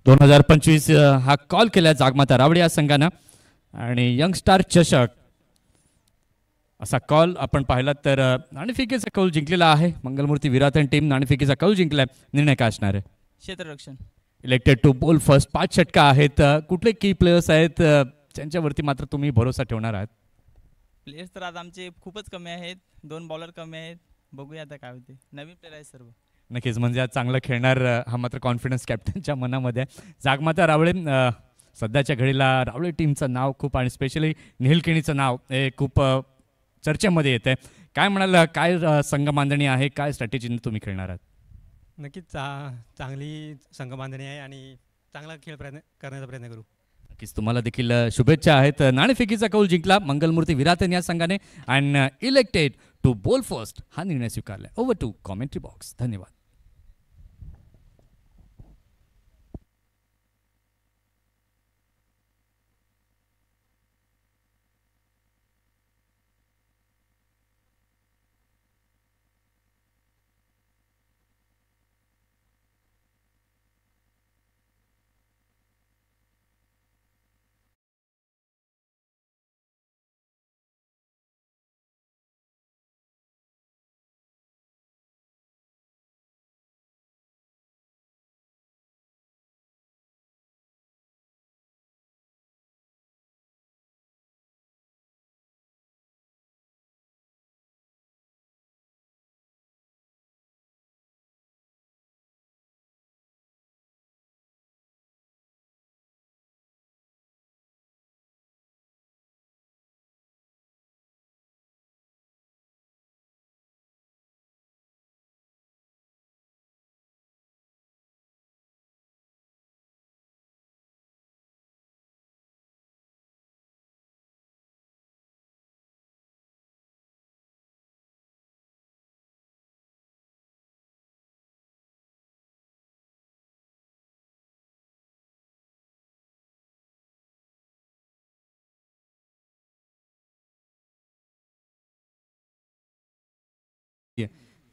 2025 हा कॉल केला जागमाता रावळे या संघानं आणि यंग स्टार चषक असा कॉल आपण पाहिलात तर नाणेफेकीचा कौल जिंकलेला आहे. मंगलमूर्ती विरातन टीम नाणेफेकीचा कौल जिंकलाय. निर्णय काय असणार आहे? क्षेत्ररक्षण. Elected to bowl first. 5 षटका आहेत. कुठले की प्लेयर्स आहेत ज्यांच्यावरती मात्र तुम्ही भरोसा ठेवणार आहात? प्लेयर्स तर आज आमचे खूपच कमी आहेत. 2 बॉलर कमी आहेत. बघूया आता काय होते. नवीन प्लेयर आहेत सर्व. नक्कीच म्हणजे आज चांगलं खेळणार हा मात्र कॉन्फिडन्स कॅप्टनच्या मनामध्ये आहे. जागमाता रावळे सध्याच्या घडीला रावळे टीमचं नाव खूप आणि स्पेशली निहिलकेणीचं नाव हे खूप चर्चेमध्ये येते. काय म्हणाल, काय संघ बांधणी आहे, काय स्ट्रॅटेजीने तुम्ही खेळणार आहात? नक्कीच चांगली संघबांधणी आहे आणि चांगला खेळ करण्याचा प्रयत्न करू. नक्कीच तुम्हाला देखील शुभेच्छा आहेत. नाणेफेकीचा कौल जिंकला मंगलमूर्ती विरातन या संघाने and elected to bowl first हा निर्णय स्वीकारला. Over to commentary box. धन्यवाद.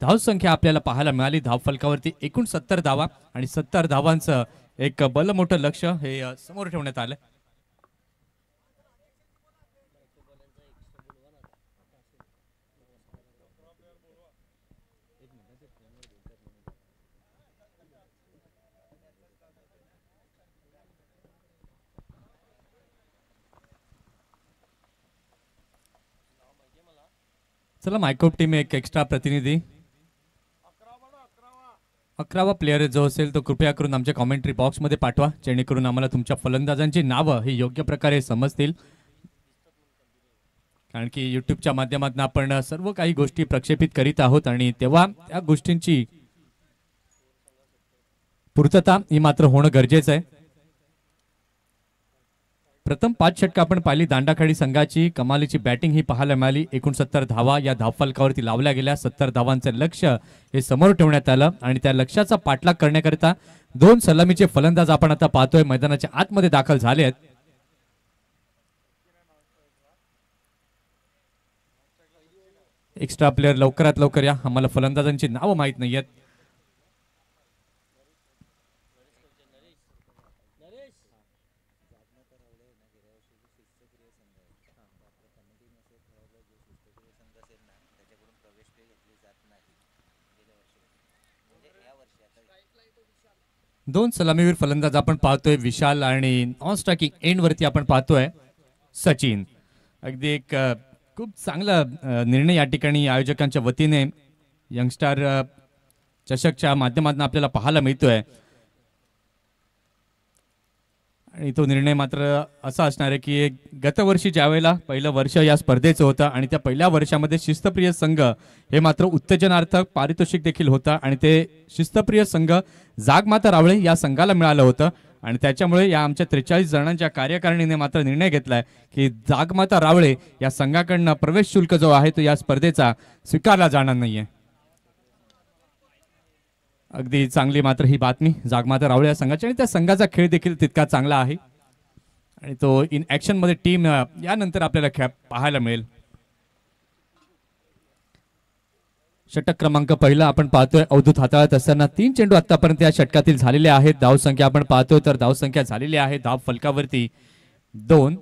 धाव संख्या आपल्याला पाहायला मिळाली. धाव फलकावरती एकूण 70 धावा आणि 70 धावांचं एक भलं मोठं लक्ष हे समोर ठेवण्यात आलं. चला मायकोप टीम एक एक्स्ट्रा प्रतिनिधी 11वा प्लेयर जो असेल तो कृपया करून आमच्या कॉमेंट्री बॉक्समध्ये पाठवा जेणेकरून आम्हाला तुमच्या फलंदाजांची नावं ही योग्य प्रकारे समजतील. कारण की यूट्यूबच्या माध्यमातून आपण सर्व काही गोष्टी प्रक्षेपित करीत आहोत आणि तेव्हा त्या गोष्टींची पूर्तता ही मात्र होणं गरजेचं आहे. प्रथम 5 षटका आपण पाहिली दांडाखाडी संघाची. कमालीची बॅटिंग ही पाहायला मिळाली. 69 धावा या धावफलकावरती लावल्या गेल्या. 70 धावांचं लक्ष हे समोर ठेवण्यात आलं आणि त्या लक्ष्याचा पाठलाग करण्याकरिता 2 सलामीचे फलंदाज आपण आता पाहतोय मैदानाच्या आतमध्ये दाखल झाले आहेत. एक्स्ट्रा प्लेयर लवकरात लवकर या. आम्हाला फलंदाजांची नावं माहीत नाहीयेत. दोन सलामीवीर फलंदाज आपण पाहतोय विशाल आणि ऑन स्ट्रायकिंग एंड वरती आपण पाहतोय सचिन. अगदी एक खूप चांगला निर्णय या ठिकाणी आयोजकांच्या वतीने यंगस्टार चषकच्या माध्यमातून आपल्याला पाहायला मिळतोय. आणि तो निर्णय मात्र असा असणार आहे की गतवर्षी ज्यावेळेला पहिलं वर्ष या स्पर्धेचं होतं आणि त्या पहिल्या वर्षामध्ये शिस्तप्रिय संघ हे मात्र उत्तेजनार्थ पारितोषिक देखील होतं आणि ते शिस्तप्रिय संघ जागमाता रावळे या संघाला मिळालं होतं आणि त्याच्यामुळे या आमच्या 43 जणांच्या कार्यकारिणीने मात्र निर्णय घेतलाय की जागमाता रावळे या संघाकडनं प्रवेश शुल्क जो आहे तो या स्पर्धेचा स्वीकारला जाणार नाहीये. अगदी चांगली मात्र ही बातमी जागमाता रावळे या संघाची आणि त्या संघाचा खेळ देखील तितका चांगला आहे आणि तो इन ॲक्शन मध्ये टीम यानंतर आपल्याला खेळ पाहायला मिळेल. षटक क्रमांक पहिला आपण पाहतोय अवधूत हाताळत असताना 3 चेंडू आतापर्यंत या षटकातील झालेले आहेत. धावसंख्या आपण पाहतोय तर धावसंख्या झालेली आहे धाव फलकावरती 2.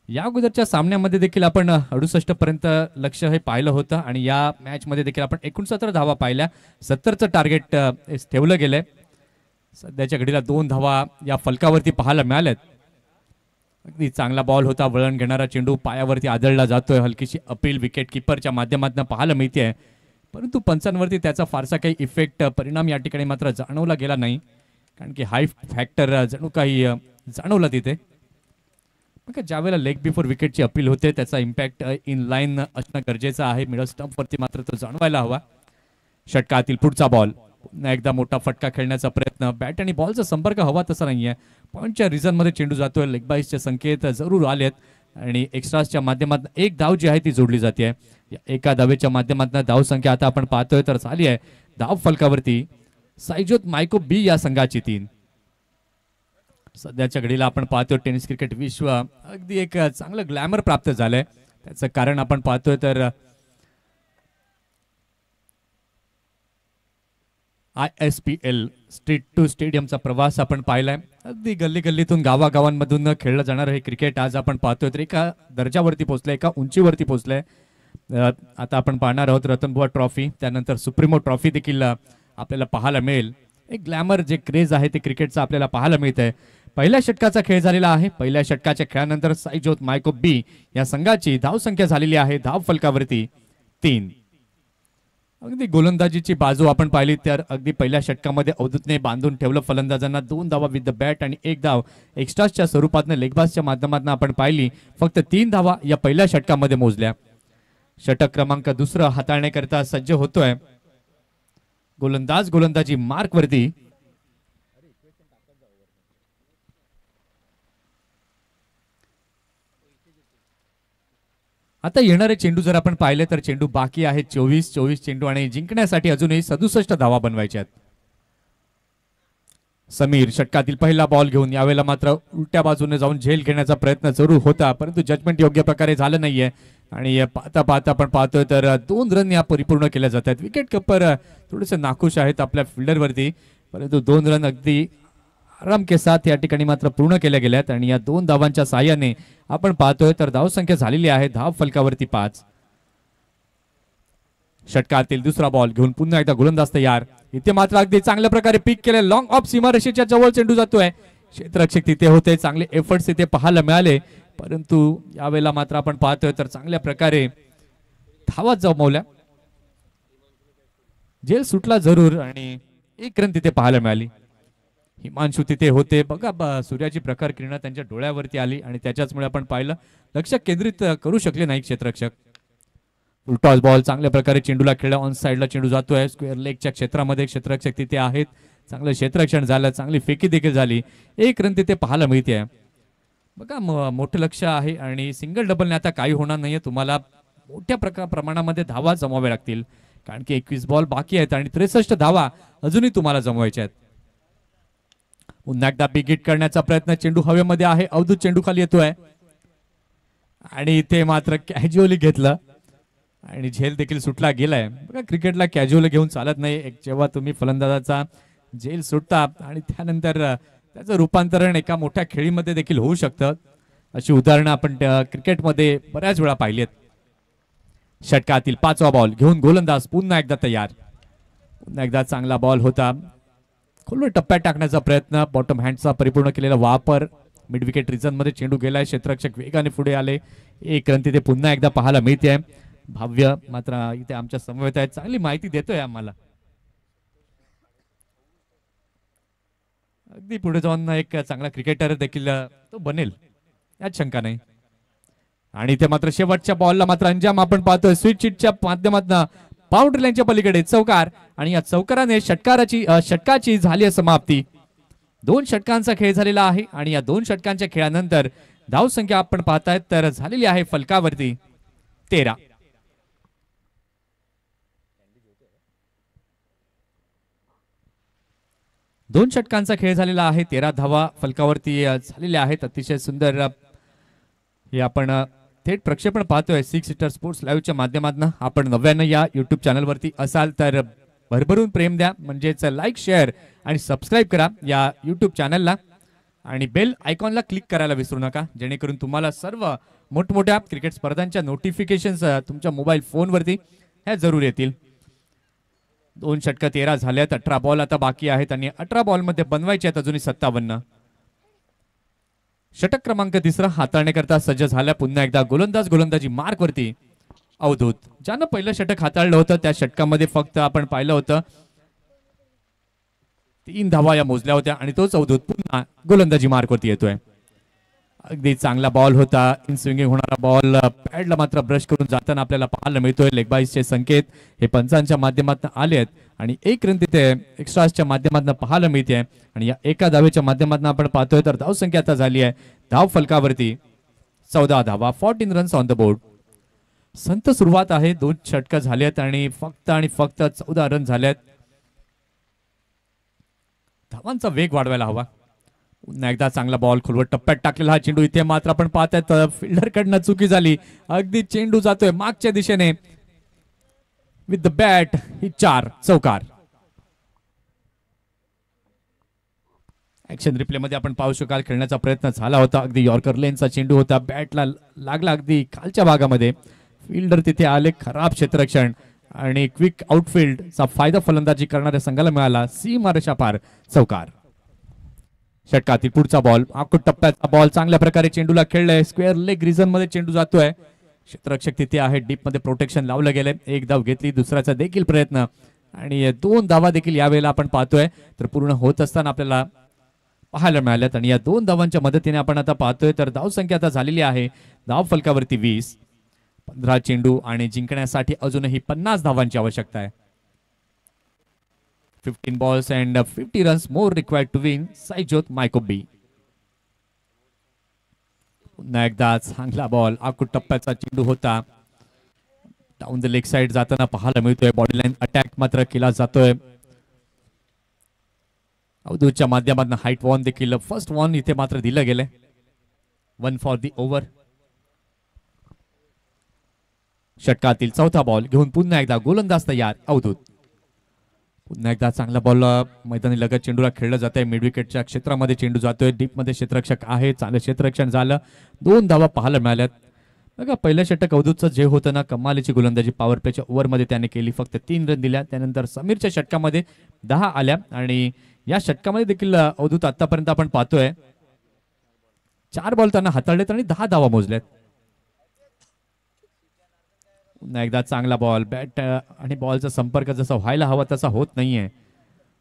या अगोदरच्या सामन्यामध्ये देखील आपण 68 पर्यंत लक्ष हे पाहिलं होतं आणि या मॅच मध्ये देखील आपण 69 धावा पाहिल्या. 70चं टार्गेट ठेवलं गेलंय. सध्याच्या घडीला 2 धावा या फलकावरती पाहायला मिळाल्यात. अगदी चांगला बॉल होता. वळण घेणारा चेंडू पायावरती आदळला जातोय. हलकीशी अपील विकेट किपरच्या माध्यमातून पाहायला मिळते, परंतु पंचांवरती त्याचा फारसा काही इफेक्ट परिणाम या ठिकाणी मात्र जाणवला गेला नाही, कारण की हाय फॅक्टर जणू काही जाणवला तिथे. मग ज्यावेळेला लेग बिफोर विकेटची अपील होते त्याचा इम्पॅक्ट इन लाईन असणं गरजेचं आहे. मिडल स्टंपवरती मात्र तो जाणवायला हवा. षटकातील पुढचा बॉल पुन्हा एकदा मोठा फटका खेळण्याचा प्रयत्न. बॅट आणि बॉलचा संपर्क हवा तसा नाहीये. पॉईंटच्या रिझनमध्ये चेंडू जातोय. लेग बाईसचे संकेत जरूर आलेत आणि एक्स्ट्रासच्या माध्यमातून एक धाव जी आहे ती जोडली जाते. एका धावेच्या माध्यमातून धाव संख्या आता आपण पाहतोय तर झाली आहे धाव फलकावरती साईजोत मायको बी या संघाची 3. सध्याच्या घडीला आपण पाहतोय टेनिस क्रिकेट विश्व अगदी एक चांगलं ग्लॅमर प्राप्त झालंय. त्याचं कारण आपण पाहतोय तर ISPL स्ट्रीट टू स्टेडियमचा प्रवास आपण पाहिलाय. अगदी गल्ली गल्लीतून गावागावांमधून खेळलं जाणारं हे क्रिकेट आज आपण पाहतोय तर एका दर्जावरती पोहोचलंय, एका उंचीवरती पोहोचलंय. आता आपण पाहणार आहोत रतनबुवा ट्रॉफी, त्यानंतर सुप्रीमो ट्रॉफी देखील आपल्याला पाहायला मिळेल. एक ग्लॅमर जे क्रेज आहे ते क्रिकेटचं आपल्याला पाहायला मिळतंय. पहिल्या षटकाचा खेळ झालेला आहे. पहिल्या षटकाच्या खेळानंतर साईजोत मायको बी या संघाची धावसंख्या झालेली आहे धाव फलकावरती 3. अगदी गोलंदाजीची बाजू आपण पाहिली तर अगदी पहिल्या षटकामध्ये अवधूतने बांधून ठेवलं फलंदाजांना. 2 धावा विथ द बॅट आणि 1 धाव एक्स्ट्राच्या स्वरूपातनं लेगबासच्या माध्यमातून आपण पाहिली. फक्त 3 धावा या पहिल्या षटकामध्ये मोजल्या. षटक क्रमांक 2 हाताळण्याकरता सज्ज होतोय गोलंदाज. गोलंदाजी मार्क वरती. आता येणारे चेंडू जर आपण पाहिले तर चेंडू बाकी आहेत 24 चेंडू आणि जिंकण्यासाठी अजूनही 67 धावा बनवायच्या आहेत. समीर षटकातील पहिला बॉल घेऊन यावेळेला मात्र उलट्या बाजूने जाऊन झेल घेण्याचा प्रयत्न जरूर होता, परंतु जजमेंट योग्य प्रकारे झालं नाहीये आणि पाहता पाहता आपण पाहतोय तर 2 रन या परिपूर्ण केल्या जात आहेत. विकेट किपर थोडेसे नाखुश आहेत आपल्या फिल्डरवरती, परंतु 2 रन अगदी आराम के साथ या ठिकाणी मात्र पूर्ण केल्या गेल्यात आणि या 2 धावांच्या साहाय्याने आपण पाहतोय तर धावसंख्या झालेली आहे धाव फलकावरती 5. षटकातील दुसरा बॉल घेऊन पुन्हा एकदा गोलंदाज तयार. इथे मात्र अगदी चांगल्या प्रकारे पिक केले. लॉंग ऑफ सीमारेषेच्या जवळ चेंडू जातोय. क्षेत्ररक्षक तिथे होते. चांगले एफर्ट्स इथे पाहायला मिळाले, परंतु यावेळेला मात्र आपण पाहतोय तर चांगल्या प्रकारे धावा जमवल्या. झेल सुटला जरूर आणि 1 रन तिथे पाहायला मिळाली. हिमांशू तिथे होते. बघा सूर्याची प्रखर किरण त्यांच्या डोळ्यावरती आली आणि त्याच्याचमुळे आपण पाहिलं लक्ष केंद्रित करू शकले नाही क्षेत्ररक्षक. टॉस बॉल चांगल्या प्रकारे चेंडूला खेळला. ऑन साइडला चेंडू जातोय स्क्वेअर लेगच्या क्षेत्रामध्ये. क्षेत्ररक्षक तिथे आहेत. चांगलं क्षेत्ररक्षण झालं. चांगली फेकी देखील झाली. 1 रन तिथे पाहायला मिळते. बघा मोठं लक्ष आहे आणि सिंगल डबलने आता काही होणार नाहीये. तुम्हाला मोठ्या प्रमाणामध्ये धावा जमवाव्या लागतील, कारण की 21 बॉल बाकी आहेत आणि 63 धावा अजूनही तुम्हाला जमवायच्या आहेत. पुन्हा एकदा बिग हिट करण्याचा प्रयत्न. चेंडू हवेमध्ये आहे. अवधूत चेंडू खाली येतोय आणि इथे मात्र कॅज्युअली घेतलं आणि झेल देखील सुटला गेलाय. बघा क्रिकेटला कॅज्युअल घेऊन चालत नाही. जेव्हा तुम्ही फलंदाजाचा झेल सुटता आणि त्यानंतर त्याचं रूपांतरण एका मोठ्या खेळीमध्ये देखील होऊ शकतं. अशी उदाहरणं आपण क्रिकेटमध्ये बऱ्याच वेळा पाहिली आहेत. षटकातील 5वा बॉल घेऊन गोलंदाज पुन्हा एकदा तयार. पुन्हा एकदा चांगला बॉल होता. खोलवर टप्प्यात टाकण्याचा प्रयत्न. बॉटम हँडचा परिपूर्ण केलेला वापर. मिड विकेट रिजन मध्ये चेंडू गेलाय. क्षेत्ररक्षक वेगाने पुढे आले. 1 रन तिथे पुन्हा एकदा पाहायला मिळते. भाव्य मात्र इथे आमच्या समवेत आहे. चांगली माहिती देतोय आम्हाला. अगदी पुढे जाऊन एक चांगला क्रिकेटर देखील तो बनेल यात शंका नाही. आणि इथे मात्र शेवटच्या बॉलला मात्र अंजाम आपण पाहतोय. स्वीट चिटच्या माध्यमातून बाउंड्री लाईनच्या पलीकडे चौकार आणि या चौकाराने षटकाची झाली समाप्ती. 2 षटकांचा खेळ झालेला आहे आणि या 2 षटकांच्या खेळानंतर धावसंख्या आपण पाहतायत तर झालेली आहे फलकावरती 13. 2 षटकांचा खेळ झालेला आहे. 13 धावा फलकावरती झालेल्या आहेत. अतिशय सुंदर हे आपण थेट प्रक्षेपण पाहतोय सिक्स सीटर स्पोर्ट्स लाईव्हच्या माध्यमातून. आपण नव्यानं या युट्यूब चॅनलवरती असाल तर भरभरून प्रेम द्या, म्हणजेच लाईक शेअर आणि सबस्क्राईब करा या युट्यूब चॅनलला आणि बेल आयकॉनला क्लिक करायला विसरू नका, जेणेकरून तुम्हाला सर्व मोठमोठ्या क्रिकेट स्पर्धांच्या नोटिफिकेशन्स तुमच्या मोबाईल फोनवरती ह्या जरूर येतील. 2 षटकं 13 झाल्यात. 18 बॉल आता बाकी आहेत आणि 18 बॉलमध्ये बनवायचे आहेत अजूनही 57. षटक क्रमांक 3 हाताळण्याकरता सज्ज झाल्या पुन्हा एकदा गोलंदाजी मार्क वरती अवधूत. ज्यानं पहिलं षटक हाताळलं होतं त्या षटकामध्ये फक्त आपण पाहिलं होतं 3 धावा या मोजल्या होत्या आणि तोच अवधूत पुन्हा गोलंदाजी मार्क वरती येतोय. अगदी चांगला बॉल होता. इन स्विंगिंग होणारा बॉल पॅडला मात्र ब्रश करून जाताना आपल्याला पाहायला मिळतोय. लेग बाईसचे संकेत हे पंचांच्या माध्यमातून आले आहेत आणि 1 रन तिथे एक्स्ट्राच्या माध्यमातून पाहायला मिळते आणि या एका धावेच्या माध्यमातून आपण पाहतोय तर धाव संख्या आता झाली आहे धाव फलकावरती 14 धावा. 14 रन्स ऑन द बोर्ड. संत सुरुवात आहे. 2 षटकं झालेत आणि फक्त 14 रन झालेत. धावांचा वेग वाढवायला हवा. पुन्हा एकदा चांगला बॉल खोलवर टप्प्यात टाकलेला हा चेंडू. इथे मात्र आपण पाहतायत फिल्डर कडनं चुकी झाली. अगदी चेंडू जातोय मागच्या दिशेने विथ द बॅट. ही 4 चौकार. ऍक्शन रिप्ले मध्ये आपण पाहू शकाल खेळण्याचा प्रयत्न झाला होता. अगदी यॉर्कर लेनचा चेंडू होता. बॅटला लागला अगदी खालच्या भागामध्ये. फिल्डर तिथे आले. खराब क्षेत्ररक्षण आणि क्विक आउटफील्डचा फायदा फलंदाजी करणाऱ्या संघाला मिळाला. सीमारेषा पार चौकार. षटकातील पुढचा बॉल आखूड टप्प्याचा बॉल चांगल्या प्रकारे चेंडूला खेळलाय. स्क्वेअर लेग रिझन मध्ये चेंडू जातोय. क्षेत्ररक्षक तिथे आहे. डीप मध्ये प्रोटेक्शन लावलं गेलंय. 1 धाव घेतली. दुसऱ्याचा देखील प्रयत्न आणि 2 धावा देखील यावेळेला आपण पाहतोय तर पूर्ण होत असताना आपल्याला पाहायला मिळाल्यात आणि या 2 धावांच्या मदतीने आपण आता पाहतोय तर धाव संख्या आता झालेली आहे धाव फलकावरती 20. 15 चेंडू आणि जिंकण्यासाठी अजूनही 50 धावांची आवश्यकता आहे. 15 balls and 50 runs more required to win. साईजोत मायकोबी. पुन्हा एकदा चांगला बॉल आखूड टप्प्याचा चेंडू होता. डाऊन द लेग साइड जाताना पाहायला मिळतोय. बॉडी लाईन अटॅक मात्र केला जातोय. अवधूतच्या माध्यमातून हाईट वॉन देखील फर्स्ट वॉन इथे मात्र दिलं गेलंय. 1 फॉर दी ओव्हर. षटकातील चौथा बॉल घेऊन पुन्हा एकदा गोलंदाज तयार अवधूत. पुन्हा एकदा चांगला बॉल मैदानी लगत चेंडूला खेळलं जात आहे. मिड विकेटच्या क्षेत्रामध्ये चेंडू जातोय. डीप मध्ये क्षेत्ररक्षक आहे. चांगलं क्षेत्ररक्षण झालं. 2 धावा पाहायला मिळाल्यात. बघा पहिलं षटक अवधूतचं जे होतं ना कमालीची गोलंदाजी पॉवर प्लेच्या ओव्हरमध्ये त्याने केली. फक्त 3 रन दिल्या. त्यानंतर समीरच्या षटकामध्ये 10 आल्या आणि या षटकामध्ये देखील अवधूत आतापर्यंत आपण पाहतोय 4 बॉल त्यांना हाताळलेत आणि 10 धावा मोजल्यात. पुन्हा एकदा चांगला बॉल. बॅट आणि बॉलचा संपर्क जसा व्हायला हवा तसा होत नाहीये.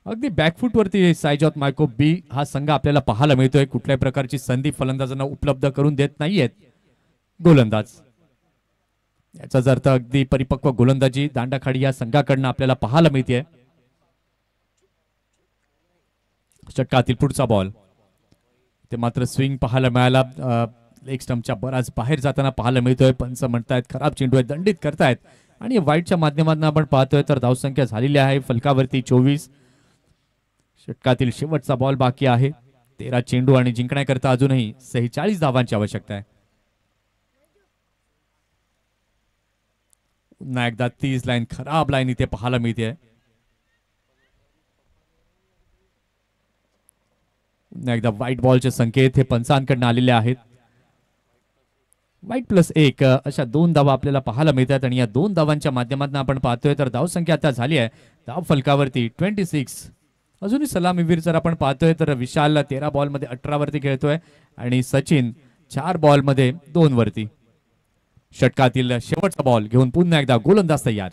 अगदी बॅकफूट वरती साईजॉत मायको बी हा संघ आपल्याला पाहायला मिळतोय. कुठल्याही प्रकारची संधी फलंदाजांना उपलब्ध करून देत नाहीयेत गोलंदाज. याचा अर्थ अगदी परिपक्व गोलंदाजी दांडाखाडी या संघाकडनं आपल्याला पाहायला मिळते. षटकातील पुढचा बॉल ते मात्र स्विंग पाहायला मिळाला. लेग स्टंपच्या बराच बाहेर जाताना पाहायला मिळतोय. पंच म्हणतायत खराब चेंडू आहे दंडित करतायत आणि वाईटच्या माध्यमातून आपण पाहतोय तर धावसंख्या झालेली आहे फलकावरती 24. षटकातील शेवटचा बॉल बाकी आहे. 13 चेंडू आणि जिंकण्याकरता अजूनही 46 धावांची आवश्यकता आहे. पुन्हा एकदा 30 लाईन खराब लाईन इथे पाहायला मिळते. पुन्हा एकदा व्हाईट बॉलचे संकेत हे पंचांकडून आलेले आहेत. वाईट +1 अशा 2 धावा आपल्याला पाहायला मिळतात आणि या 2 धावांच्या माध्यमातून आपण पाहतोय तर धावसंख्या आता झाली आहे धाव फलकावरती 26. अजूनही सलामीवीर जर आपण पाहतोय तर विशाल 13 बॉलमध्ये 18 वरती खेळतोय आणि सचिन 4 बॉलमध्ये 2 वरती. षटकातील शेवटचा बॉल घेऊन पुन्हा एकदा गोलंदाज तयार.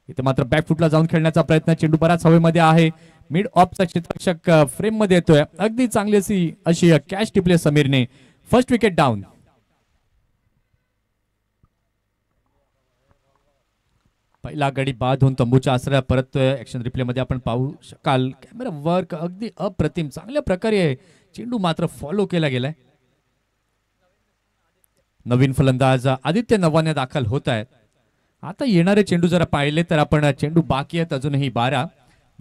इथे मात्र बॅकफुटला जाऊन खेळण्याचा प्रयत्न. चेंडू बराच हवेमध्ये आहे. मिड ऑफचा क्षेत्ररक्षक फ्रेम मध्ये येतोय. अगदी चांगली अशी कॅच टिपले समीरने. First wicket down. पहिला गडी बाद होऊन तंबूच्या आसऱ्या परततोय. ऍक्शन रिप्ले मध्ये आपण पाहू शकाल. कॅमेरा वर्क अगदी अप्रतिम चांगल्या प्रकारे चेंडू मात्र फॉलो केला गेलाय. नवीन फलंदाज आदित्य नवाने दाखल होत आहेत. आता येणारे चेंडू जरा पाहिले तर आपण चेंडू बाकी आहेत अजूनही 12.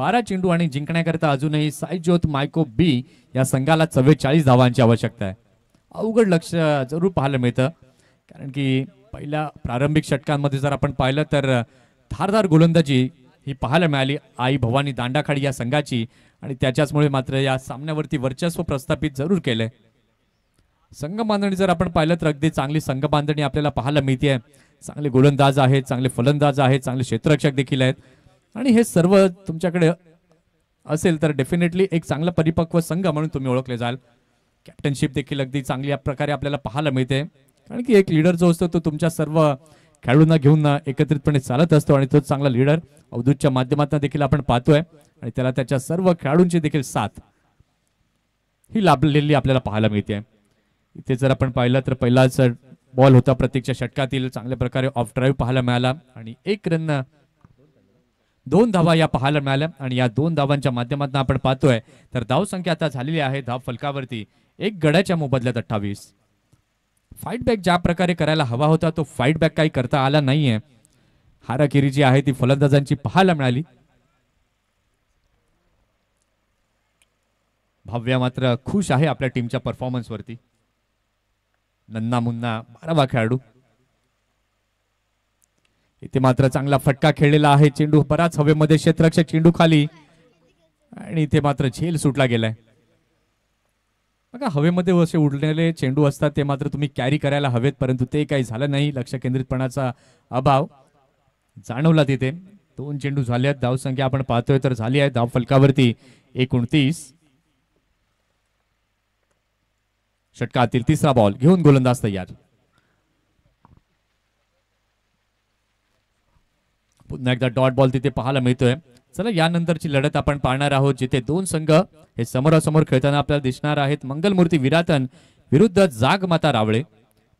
12 चेंडू आणि जिंकण्याकरता अजूनही साईज्योत मायको बी या संघाला 44 धावांची आवश्यकता आहे. अवघड लक्ष जरूर पाहायला मिळतं, कारण की पहिल्या प्रारंभिक षटकांमध्ये जर आपण पाहिलं तर धारदार गोलंदाजी ही पाहायला मिळाली आई भवानी दांडाखाडी या संघाची, आणि त्याच्याचमुळे मात्र या सामन्यावरती वर्चस्व प्रस्थापित जरूर केलंय. संघ बांधणी जर आपण पाहिलं तर अगदी चांगली संघ बांधणी आपल्याला पाहायला मिळते. चांगले गोलंदाज आहेत, चांगले फलंदाज आहेत, चांगले क्षेत्ररक्षक देखील आहेत, आणि हे सर्व तुमच्याकडे असेल तर डेफिनेटली एक चांगला परिपक्व संघ म्हणून तुम्ही ओळखले जाल. कॅप्टनशिप देखील अगदी चांगल्या प्रकारे आपल्याला पाहायला मिळते, कारण की एक लीडर जो असतो तो तुमच्या सर्व खेळाडूंना घेऊन एकत्रितपणे चालत असतो, आणि तोच चांगला लीडर अवधूतच्या माध्यमातून देखील आपण पाहतोय, आणि त्याला त्याच्या सर्व खेळाडूंची देखील साथ ही लाभलेली आपल्याला पाहायला मिळते. इथे जर आपण पाहिलं तर पहिलाच बॉल होता प्रत्येकच्या षटकातील, चांगल्या प्रकारे ऑफ ड्राईव्ह पाहायला मिळाला, आणि 1 रन 2 धावा या पाहायला मिळाल्या, आणि या 2 धावांच्या माध्यमातून आपण पाहतोय तर धाव संख्या आता झालेली आहे धाव फलकावरती 1 गड्याच्या मोबदल्यात 28. फाईट बॅक ज्या प्रकारे करायला हवा होता तो फाईट बॅक काही करता आला नाहीये. हाराकिरी जी आहे ती फलंदाजांची पाहायला मिळाली. भाव्या मात्र खुश आहे आपल्या टीमच्या परफॉर्मन्स वरती. नन्ना मुन्ना 12वा खेळाडू. इथे मात्र चांगला फटका खेळलेला आहे, चेंडू बराच हवेमध्ये, क्षेत्ररक्षक चेंडू खाली, आणि इथे मात्र झेल सुटला गेलाय. बघा हवेमध्ये असे उडलेले चेंडू असतात ते मात्र तुम्ही कॅरी करायला हवेत, परंतु ते काही झालं नाही. लक्ष केंद्रितपणाचा अभाव जाणवला तिथे. 2 चेंडू झाले आहेत. धाव संख्या आपण पाहतोय तर झाली आहे धाव फलकावरती 29. षटकातील 3रा बॉल घेऊन गोलंदाज तयार. पुन्हा एकदा डॉट बॉल तिथे पाहायला मिळतोय. चला यानंतरची लढत आपण पाहणार आहोत, जिथे 2 संघ हे समोरासमोर खेळताना आपल्याला दिसणार आहेत. मंगलमूर्ती विरातन विरुद्ध जागमाता रावळे.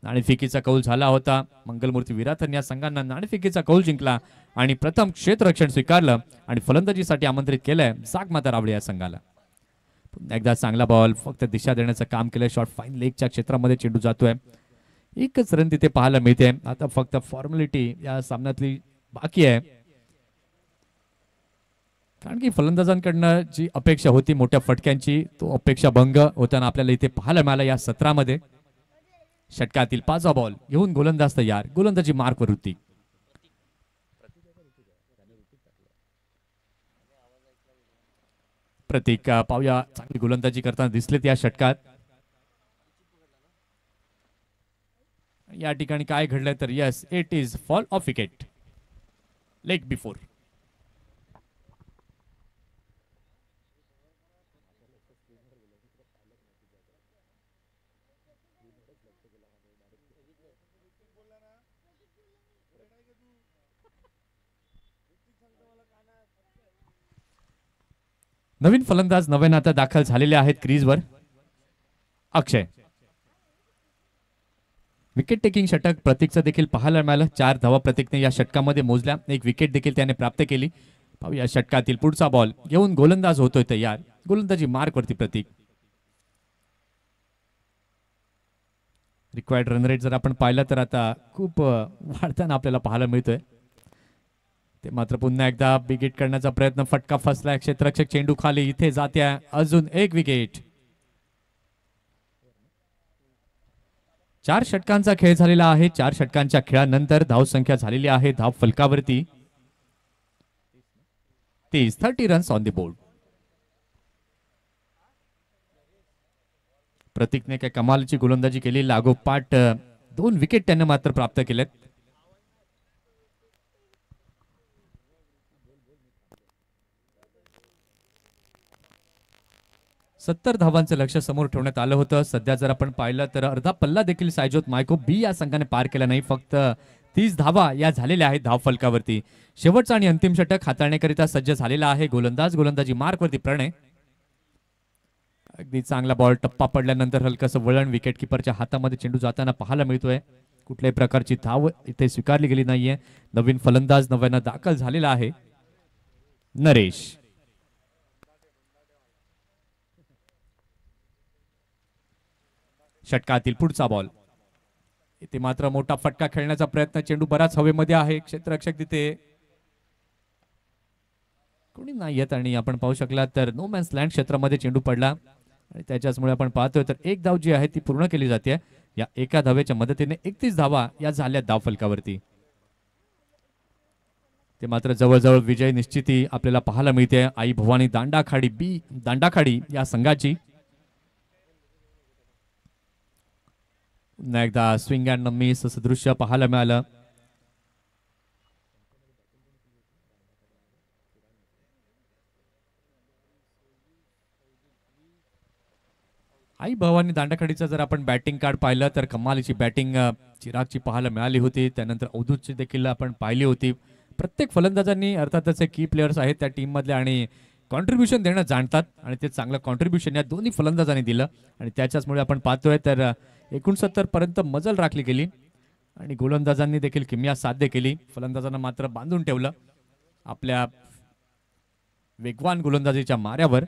नाणेफेकीचा कौल झाला होता. मंगलमूर्ती विरातन या संघांना नाणेफेकीचा कौल जिंकला आणि प्रथम क्षेत्ररक्षण स्वीकारलं आणि फलंदाजीसाठी आमंत्रित केलंय जागमाता रावळे या संघाला. पुन्हा एकदा चांगला बॉल, फक्त दिशा देण्याचं काम केलंय. शॉट फाईन लेगच्या क्षेत्रामध्ये चेंडू जातोय. 1च रन तिथे पाहायला मिळते. आता फक्त फॉर्मॅलिटी या सामन्यातली बाकी आहे, कारण की फलंदाजांकडनं जी अपेक्षा होती मोठ्या फटक्यांची तो अपेक्षा भंग होताना आपल्याला इथे पाहायला मिळाला या सत्रामध्ये. षटकातील 5वा बॉल घेऊन गोलंदाज तयार. गोलंदाजी मार्क वृत्ती. प्रतीक पावया चांगली गोलंदाजी करताना दिसलेत या षटकात. या ठिकाणी काय घडलंय तर yes, it is fall of wicket, leg before. नवीन फलंदाज नव्यानं आता दाखल झालेले आहेत क्रीजवर. अक्षय. विकेट टेकिंग षटक प्रतीकचं देखील पाहायला मिळालं. 4 धावा प्रतीकने या षटकामध्ये मोजल्या. 1 विकेट देखील त्याने प्राप्त केली. पाहूया षटकातील पुढचा बॉल घेऊन गोलंदाज होतोय तयार. गोलंदाजी मार्क वरती प्रतीक. रिक्वायर्ड रन रेट जर आपण पाहिलं तर आता खूप वाढताना आपल्याला पाहायला मिळतोय. ते मात्र पुन्हा एकदा बिग हिट करण्याचा प्रयत्न, फटका फसलाय. क्षेत्ररक्षक चेंडू खाली, इथे जात्या अजून 1 विकेट. 4 षटकांचा खेळ झालेला आहे. 4 षटकांच्या खेळानंतर धाव संख्या झालेली आहे धाव फलकावरती 30 रन्स ऑन द बोर्ड. प्रतीकने काय कमालची गोलंदाजी केली. लागोपाठ 2 विकेट त्याने मात्र प्राप्त केलेत. 70 धावांचं लक्ष समोर ठेवण्यात आलं होतं. सध्या जर आपण पाहिलं तर अर्धा पल्ला देखील सायजोत मायको बी या संघाने पार केला नाही. फक्त 30 धावा या झालेल्या आहेत धाव फलकावरती. शेवटचा आणि अंतिम षटक हाताळण्याकरिता सज्ज झालेला आहे गोलंदाज. गोलंदाजी मार्कवरती प्रणय. अगदी चांगला बॉल, टप्पा पडल्यानंतर हलकसं वळण, विकेट किपरच्या हातामध्ये चेंडू जाताना पाहायला मिळतोय. कुठल्याही प्रकारची धाव इथे स्वीकारली गेली नाहीये. नवीन फलंदाज नव्यानं दाखल झालेला आहे नरेश. षटकातील पुढचा बॉल, इथे मात्र मोठा फटका खेळण्याचा प्रयत्न, चेंडू बराच हवेमध्ये आहे. क्षेत्ररक्षक तिथे कोणी नाही येत आणि आपण पाहू शकला तर नो मॅन्स लँड क्षेत्रामध्ये चेंडू पडला आणि त्याच्याचमुळे आपण पाहतोय तर एक धाव जी आहे ती पूर्ण केली जाते. या एका धावेच्या मदतीने 31 धावा या झाल्या धावफलकावरती. ते मात्र जवळजवळ विजय निश्चिती आपल्याला पाहायला मिळते आई भवानी दांडाखाडी या संघाची. पुन्हा एकदा स्विंग अँड मिस असं दृश्य पाहायला मिळालं. आई भवानी दांडाखाडीचं जर आपण बॅटिंग कार्ड पाहिलं तर कमालीची बॅटिंग चिरागची पाहायला मिळाली होती. त्यानंतर अवधूतची देखील आपण पाहिली होती. प्रत्येक फलंदाजांनी अर्थातच की प्लेयर्स आहेत त्या टीम मधले आणि कॉन्ट्रीब्युशन देणं जाणतात आणि ते चांगलं कॉन्ट्रीब्युशन या दोन्ही फलंदाजांनी दिलं आणि त्याच्याचमुळे आपण पाहतोय तर 69 पर्यंत मजल राखली गेली आणि गोलंदाजांनी देखील किमया साध्य केली. फलंदाजांना मात्र बांधून ठेवलं आपल्या वेगवान गोलंदाजीच्या माऱ्यावर.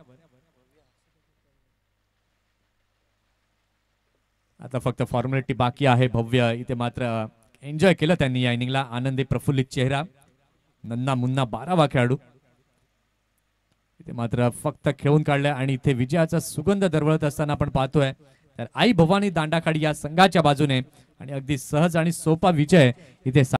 आता फक्त फॉर्मॅलिटी बाकी आहे. भव्य इथे मात्र एन्जॉय केलं त्यांनी या इनिंगला. आनंदी प्रफुल्लित चेहरा, नन्ना मुन्ना 12वा खेळाडू इथे मात्र फक्त खेळून काढलं आणि इथे विजयाचा सुगंध दरवळत असताना आपण पाहतोय तर आई भवानी दांडाखाडी या संघाच्या बाजूने आणि अगदी सहज आणि सोपा विजय इथे